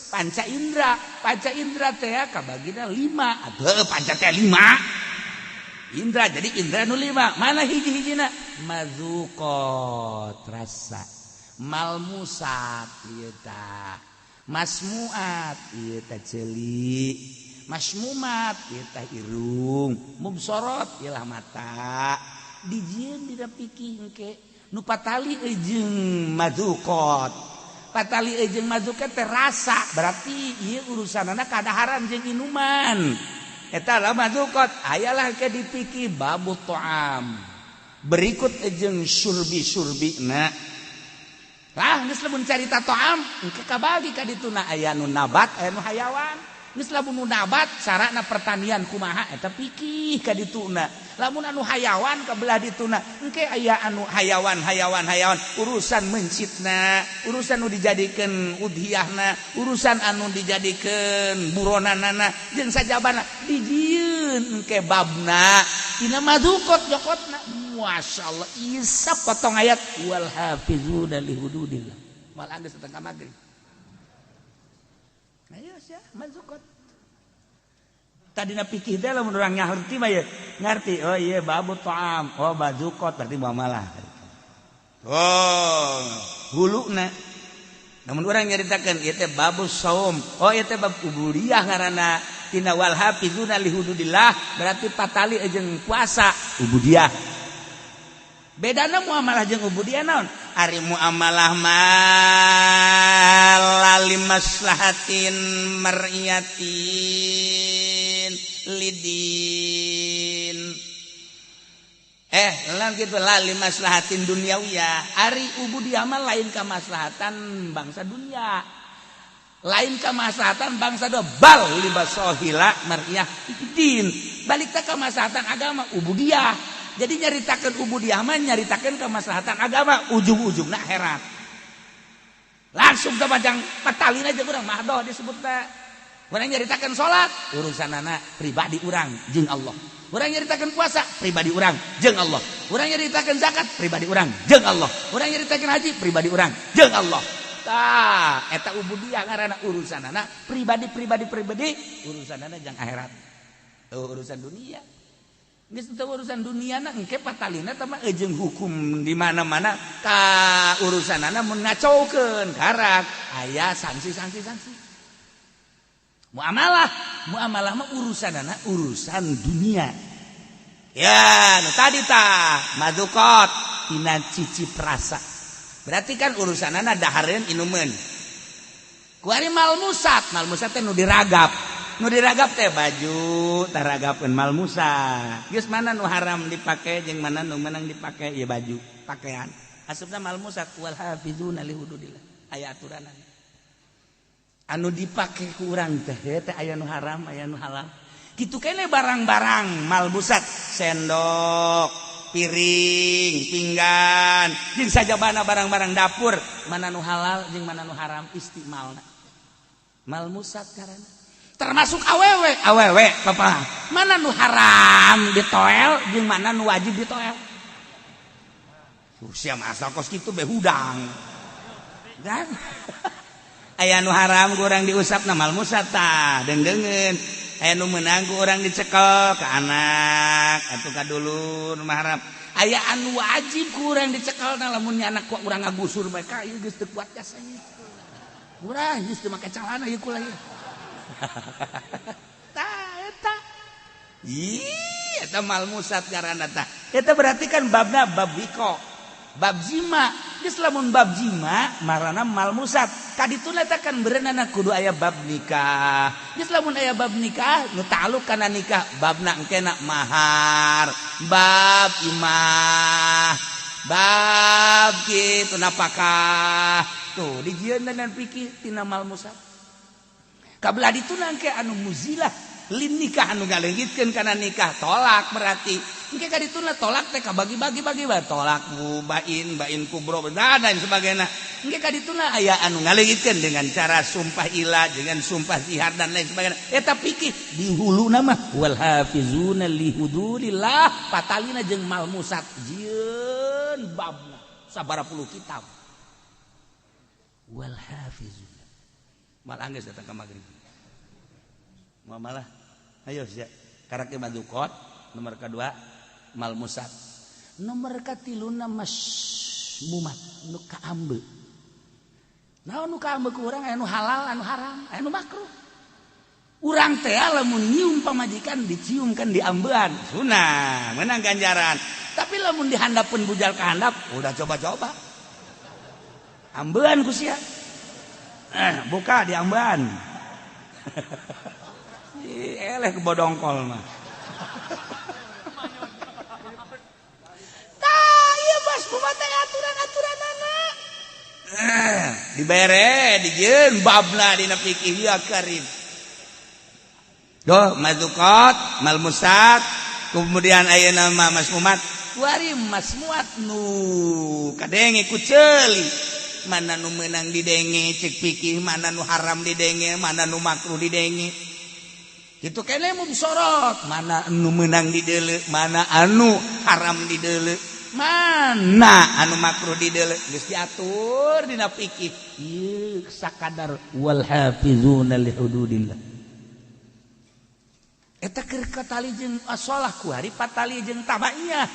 panca indra. Panca indra teh kabagina 5. Atuh panca teh 5. Indra jadi indra nu 5. Mana hiji-hijina? Mazuqat rasa. Malmusat ieu tah. Masmuat ieu tah ceuli. Masmumat ieu tah irung. Mubsarat ieu lah mata. Dijieun dina pikih engke nu patali jeung mazuqat. Patali jeung mazuqat teh rasa, berarti ieu urusanana kadaharan jeung inuman. Eta lah mazuqat. Ayalah ke dipikih babu ta'am. Berikut jeung surbi-surbina. Lah geus lamun carita ta'am engke kabagi ka dituna aya nu nabat aya nu hayawan. Geus lamun nu nabat sarana pertanian kumaha eta pikih ka dituna. Lamun anu hayawan kabelah dituna engke aya anu hayawan urusan mencitna, urusan nu dijadikeun udhiyahna, urusan anu dijadikeun buronanana jeung sajabana dijieun engke babna tina mazuqat jokotna. Masyaallah isa potong ayat wal hafizuna li hududillah. Mal geus tengah magrib. Ayo sia mazuqat. Tadina pikih teh lamun urang ngarti mah ye ngarti oh ieu babu ta'am, oh mazuqat berarti muamalah. Oh huluna namun urang nyaritakeun ieu teh babu saum, oh ieu teh bab ubudiyah ngaranna. Tina wal hafizuna li hududillah berarti patali jeung puasa ubudiyah. Bedana muamalah jeung ubudiyah naon? Ari muamalah mah lalim maslahatin mar'iyatin lidin. Lan kitu lalim maslahatin dunyawiyah. Ari ubudiyah mah lain ka maslahatan bangsa dunia. Lain ka maslahatan bangsa do bal libasohila mar'iyah din. Balik teh ka maslahatan agama ubudiyah. Jadi nyaritakeun ubudiyah mah nyaritakeun kemaslahatan agama, ujung-ujungna akhirat. Langsung teh majang patalina jeung urang mah doh disebutna. Urang nyaritakeun salat, urusanana pribadi urang jeung Allah. Urang nyaritakeun puasa, pribadi urang jeung Allah. Urang nyaritakeun zakat, pribadi urang jeung Allah. Urang nyaritakeun haji, pribadi urang jeung Allah. Tah, eta ubudiyah ngaranna urusanana pribadi, urusanana jeung akhirat. Urusan dunia. Geus teu urusan duniana engke patalina teh mah jeung hukum di mana-mana ka urusanana mun ngacaukeun karak aya sanksi. Muamalah mah urusanana urusan dunia. Ya, nu tadi tah mazuqat tina cicip rasa. Berarti kan urusanana dahareun inumeun. Kuari malmusat teh nu diragap. Nu diragap teh baju, taragapeun malmusa. Geus mana nu haram dipake jeung mana nu meunang dipake ieu baju, pakaian. Asupna malmusat wal hafizuna li hududillah. Aya aturanna. Anu dipake ku urang teh aya nu haram, aya nu halal. Kitu keneh barang-barang malmusat, sendok, piring, pinggan, jeung sajabana barang-barang dapur, mana nu halal jeung mana nu haram istimalna. Malmusat karana termasuk awewe papa mana nu haram ditoel jeung mana nu wajib ditoel. Sia asal kos kitu be hudang kan. Aya nu haram ku urang diusapna malmusat tah deungeun. Aya nu meunang ku urang dicekel ka anak atuh ka dulur mah haram. Aya anu wajib ku urang dicekelna lamun anak ku urang ngagusur bae ka ieu geus teu kuat jasanya. Urang geus teu make calana ieu kula ieu. Eta eta malmusat ngaranna tah. Eta berarti kan babna bab wiko, bab jima. Geus lamun bab jima marana malmusat. Kadituna eta kan beunana kudu aya bab nikah. Geus lamun aya bab nikah nu ta'alluq kana nikah, babna engkena mahar, bab imah, bab kitu napakah. Tuh dijieun dan pikir tina malmusat. kabelah ditunang ke anu muzilah lin nikah anu ngaleungitkeun kana nikah tolak berarti engke ka dituna tolak teh kabagi-bagi tolak bain kubro dan sebagainya engke ka dituna aya anu ngaleungitkeun dengan cara sumpah ilah dengan sumpah zihar dan lain sebagainya eta pikih di huluna mah wal hafizuna li hududillah patalina jeung malmusat jieun babna sabaraha puluh kitab wal hafizuna mal anggeus datang ka magrib malah ayo sia karake madukot nomor kedua malmusat nomor katiluna masmumat nu kaambe naon nu kaambe ku urang anu halal anu haram anu makruh urang teh lamun nyium pamajikan diciumkan di ambean sunah menang ganjaran tapi lamun dihandapeun bujal ka handap udah coba-coba ambean ku sia buka di ambean eleh kebodongkol mah. Tah ieu bos kumaha aturan-aturanana. Dibere dijieun babna dina fikih ya karim. Doh mazukot, malmusat, kemudian ayeuna mah masmumat, kuari masmuat nu kadenge ku ceuli. Mana nu meunang didenge cek fikih, mana nu haram didenge, mana nu makruh didenge. Gitu kene mau disorot mana anu menang di deuleu mana anu haram di deuleu mana anu makruh di deuleu geus diatur dina fikih ieu sakadar wal hafizuna li hududillah eta keur katali jeung asolah ku hari patali jeung tabaiyah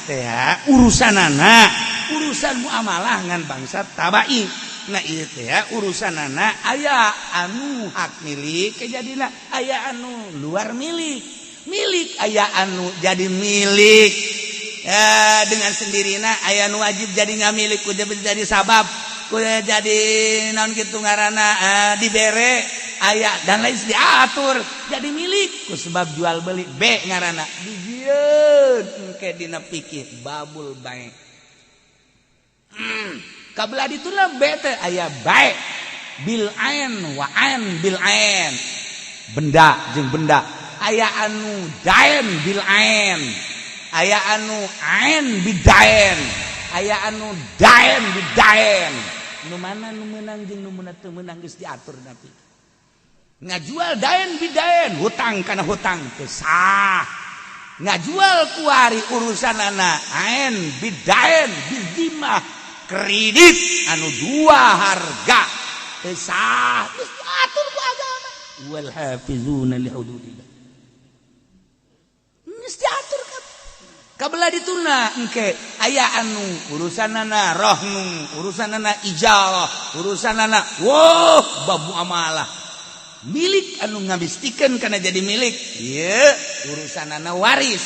teh urusanana urusan muamalah ngan bangsa tabai nah ieu teh urusanana aya anu hak milik kejadina aya anu luar milik aya anu jadi milik dengan sendirina aya anu wajib jadi ngamilik kudu jadi sabab kudu jadi naon kitu ngaranna dibere aya dan lain diatur jadi milik ku sebab jual beli be ngaranna dijieun engke dina fikih babul bae kabelah dituna bete aya baik bil ain wa ain bil ain benda jeung benda aya anu daen bil ain aya anu ain bidaen aya anu daen bidaen nu mana nu meunang jeung nu teu meunang geus diatur napi ngajual daen bidaen hutang kana hutang teu sah ngajual kuari urusanana ain bidaen bidimah kredit anu dua harga sah geus diatur ku agama wal hafizuna li hududillah geus diatur kabelah dituna engke aya anu urusanana rohnu urusanana ijalah urusanana bab muamalah milik anu ngabistikeun kana jadi milik ieu urusanana waris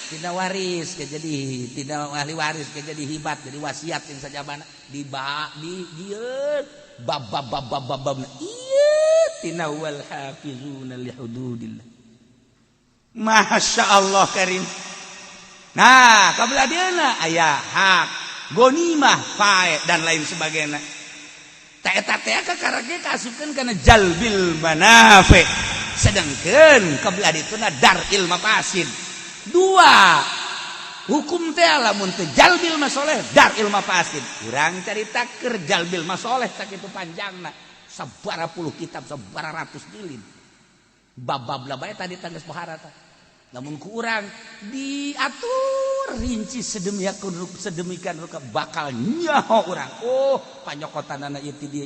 tina waris ke jadi tidak ahli waris ke jadi hibat jadi wasiat yang sajabana di dieu bab ieu tina wal hafizuna li hududillah masyaallah karim nah kabelah dieuna aya hak gonimah fae dan lain sebagainya ta eta teh kakarage kasupkeun kana jalbil manafi sedangkeun kabelah dituna daril mafasid dua hukum teh lamun teh jalbil masoleh daril mafasid urang carita keur jalbil masoleh sakitu panjangna sabaraha puluh kitab sabaraha ratus jilid bab-bab bae tadi tangges pohara tah lamun ku urang diatur rinci sedemikian rupa bakal nyaho urang panyokotanana ieu dia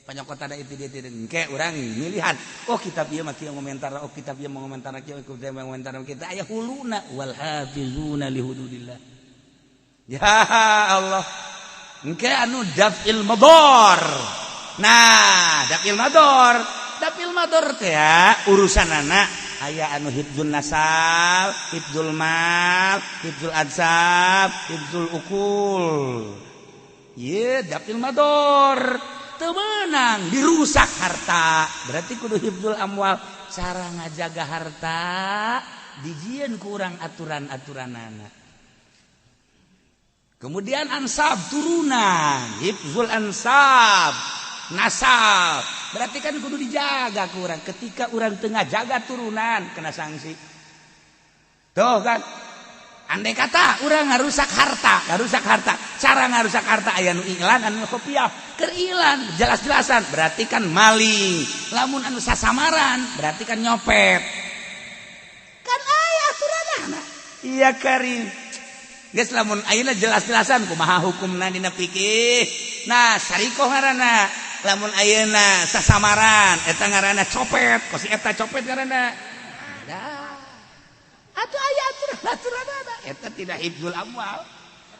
panyokotanana itu dia engke urang milihan kitab ieu mah kieu ngomentar kitab ieu ngomentar kieu ngomentar kita aya huluna wal hafizuna li hududillah ya Allah engke anu daf'il madar nah daf'il madar teh urusanana aya anu hifdzul nasab hifdzul mal hifdzul adsab hifdzul ukul ieu daf'il madar temenang dirusak harta berarti kudu hifdzul amwal cara ngajaga harta dijieun ku urang aturan-aturanana kemudian ansab turunan hifdzul ansab nasab berarti kan kudu dijaga kurang ketika orang tengah jaga turunan kena sanksi tuh kan andai kata orang ngarusak harta cara ngarusak harta aya nu iklan anu kopiah keur iklan jelas-jelasan berarti kan maling lamun anu sasamaran berarti kan nyopet kan aya aturanana iya Karim geus lamun ayeuna jelas-jelasan kumaha hukumna dina fikih nah sarikoh ngaranna lamun ayeuna sasamaran eta ngaranna copet kosi eta copet ngaranna ada atuh aya aturan eta tidak hifdzul amwal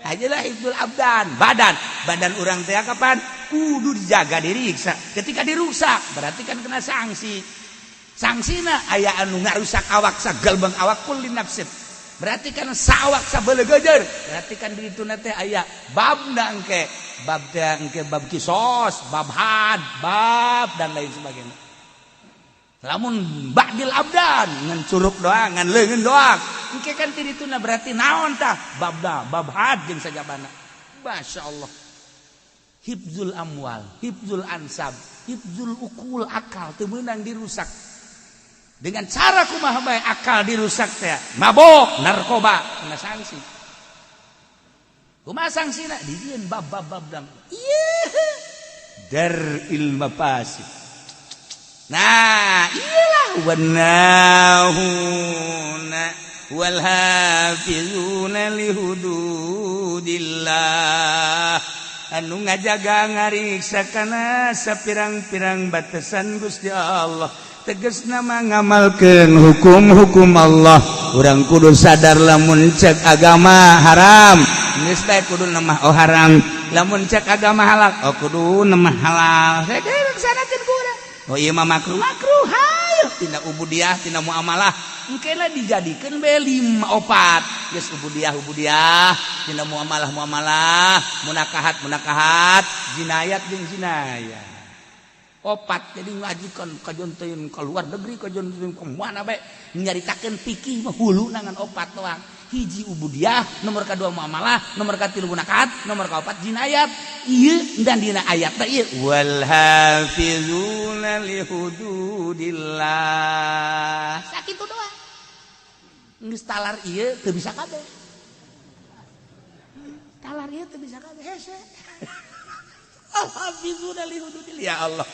ajalah hifdzul abdan badan urang teh kapan kudu dijaga diriksa ketika dirusak berarti kan kena sangsina aya anu ngarusak awak sagalbang awak kulli nafsin berarti kan sawak sabeuleug gejer berarti kan di ditu teh aya babna engke bab kisos bab had bab dan lain sebagainya lamun ba'dil abdan ngan curug doang ngan leungeun doang engke kan ti dituna berarti naon tah bab had jeung sajabana masyaallah hifdzul amwal hifdzul ansab hifdzul ukul akal teu meunang dirusak dengan cara kumaha bae akal dirusak teh mabok narkoba kena sanksi kumaha sangsina dijieun bab dam ieu daril mafasid nah iyalah wannahuna wal hafizuna lihududillah anu ngajaga ngariksa kana sapirang-pirang batasan Gusti Allah tegas nama ngamalkeun hukum-hukum Allah urang kudu sadar lamun cek agama haram geus bae kudu nama haram lamun cek agama halal kudu nama halal saeukeun sanakeun ku urang ieu mah makruh hayu tina ubudiyah tina muamalah engkena dijadikeun bae 5 4 geus ubudiyah tina muamalah munakahat jinayat jeung jinayah opat jadi ngajikan kajonteun ka luar negeri kajonteun ka mana bae nyaritakeun fikih mah hulu nangan opat doang hiji ubudiyah nomor kadua muamalah nomor katilu munakahat nomor kaopat jinayat ieu dan dina ayat teh ieu wal hafizuna li hududillah sakitu doang geus talar ieu teu bisa kabeh talar ieu teu bisa kabeh hese al hafizuna li hududillah ya Allah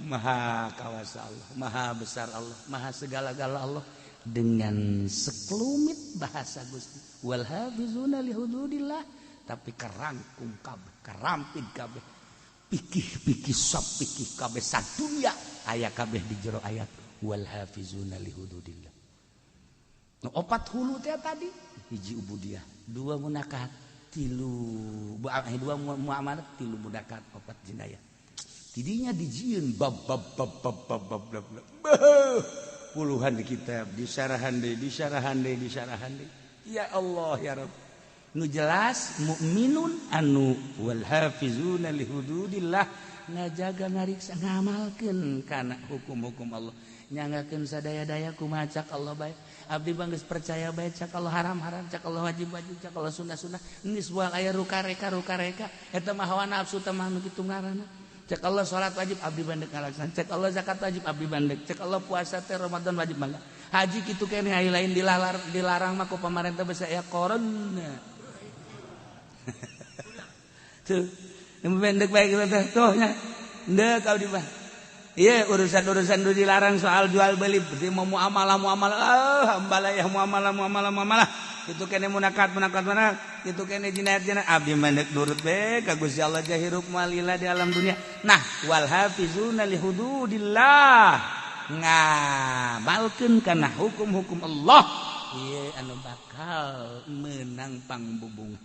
maha kawasa Allah maha besar Allah maha segala-gala Allah dengan sekelumit bahasa Gusti wal hafizuna li hududillah tapi kerangkum kabeh kerampid kabeh pikih sab pikih kabeh sadunya aya kabeh di jero ayat wal hafizuna li hududillah no opat hulu teh tadi hiji ubudiyah dua munakahat tilu muamalah tilu munakahat opat jinayah tidinya dijieun bab puluhan di kitab disarahan deui ya Allah ya Rabb nu jelas mukminun anu wal hafizuna li hududillah ngajaga ngariksa ngamalkeun kana hukum-hukum Allah nyangakeun sadaya-daya kumaha cak Allah bae abdi geus percaya bae cak Allah haram-haram cak Allah wajib-wajib cak Allah sunah-sunah geus moal aya ruka-reka eta mah hawa nafsu teh mah nu kitu ngaranna cek Allah salat wajib abdi bandek ngalaksan cek Allah zakat wajib abdi bandek cek Allah puasa teh Ramadan wajib mangga haji kitu keneh hari lain dilarang mah ku pamarentah basa aya corona tuh bandek bae kitu teh tuh nya henteu ka abdi mah ieu urusan-urusan dilarang soal jual beli berarti mau muamalah hambalayah muamalah itu kene munakat mana itu kene jinayat abdi mandek nurut be ka Gusti Allah jahirup malila di alam dunia nah wal hafizuna li hududillah ngamalkeun kana hukum-hukum Allah ieu anu bakal meunang pangbubung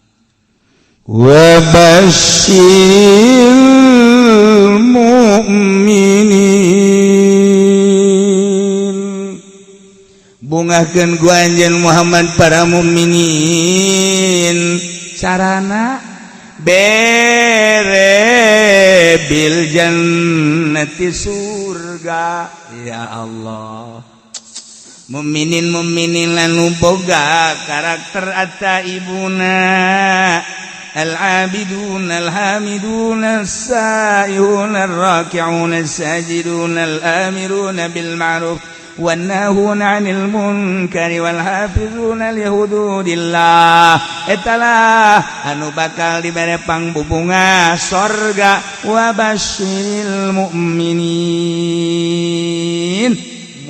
wa basyiril mu'minin bungakeun ku anjeun Muhammad para mukminin sarana bere bil jannati surga ya Allah mukminin lanu boga karakter ataibuna العابدون الحامدون السائحون الراكعون الساجدون الآمرون بالمعروف والناهون عن المنكر والحافظون لحدود الله etalah anu bakal dibere pangbubunga sorga wa basyiril mu'minin.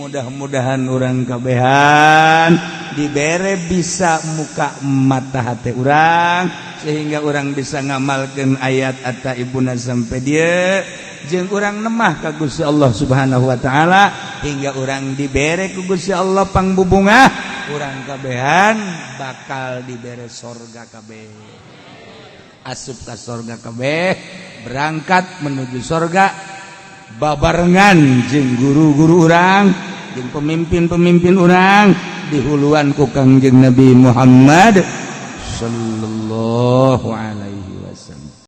Mudah-mudahan orang kabehan dibere bisa muka mata hati orang sehingga orang bisa ngamalkan ayat atta ibuna sampai dia jeung urang nemah ka Gusti Allah Subhanahu wa taala hingga urang dibere ku Gusti Allah pangbubungah urang kabehan bakal dibere sorga kabeh asup ka sorga kabeh berangkat menuju sorga babarengan jeung guru-guru urang jeung pemimpin-pemimpin urang dihuluan ku Kangjeng Nabi Muhammad sallallahu alaihi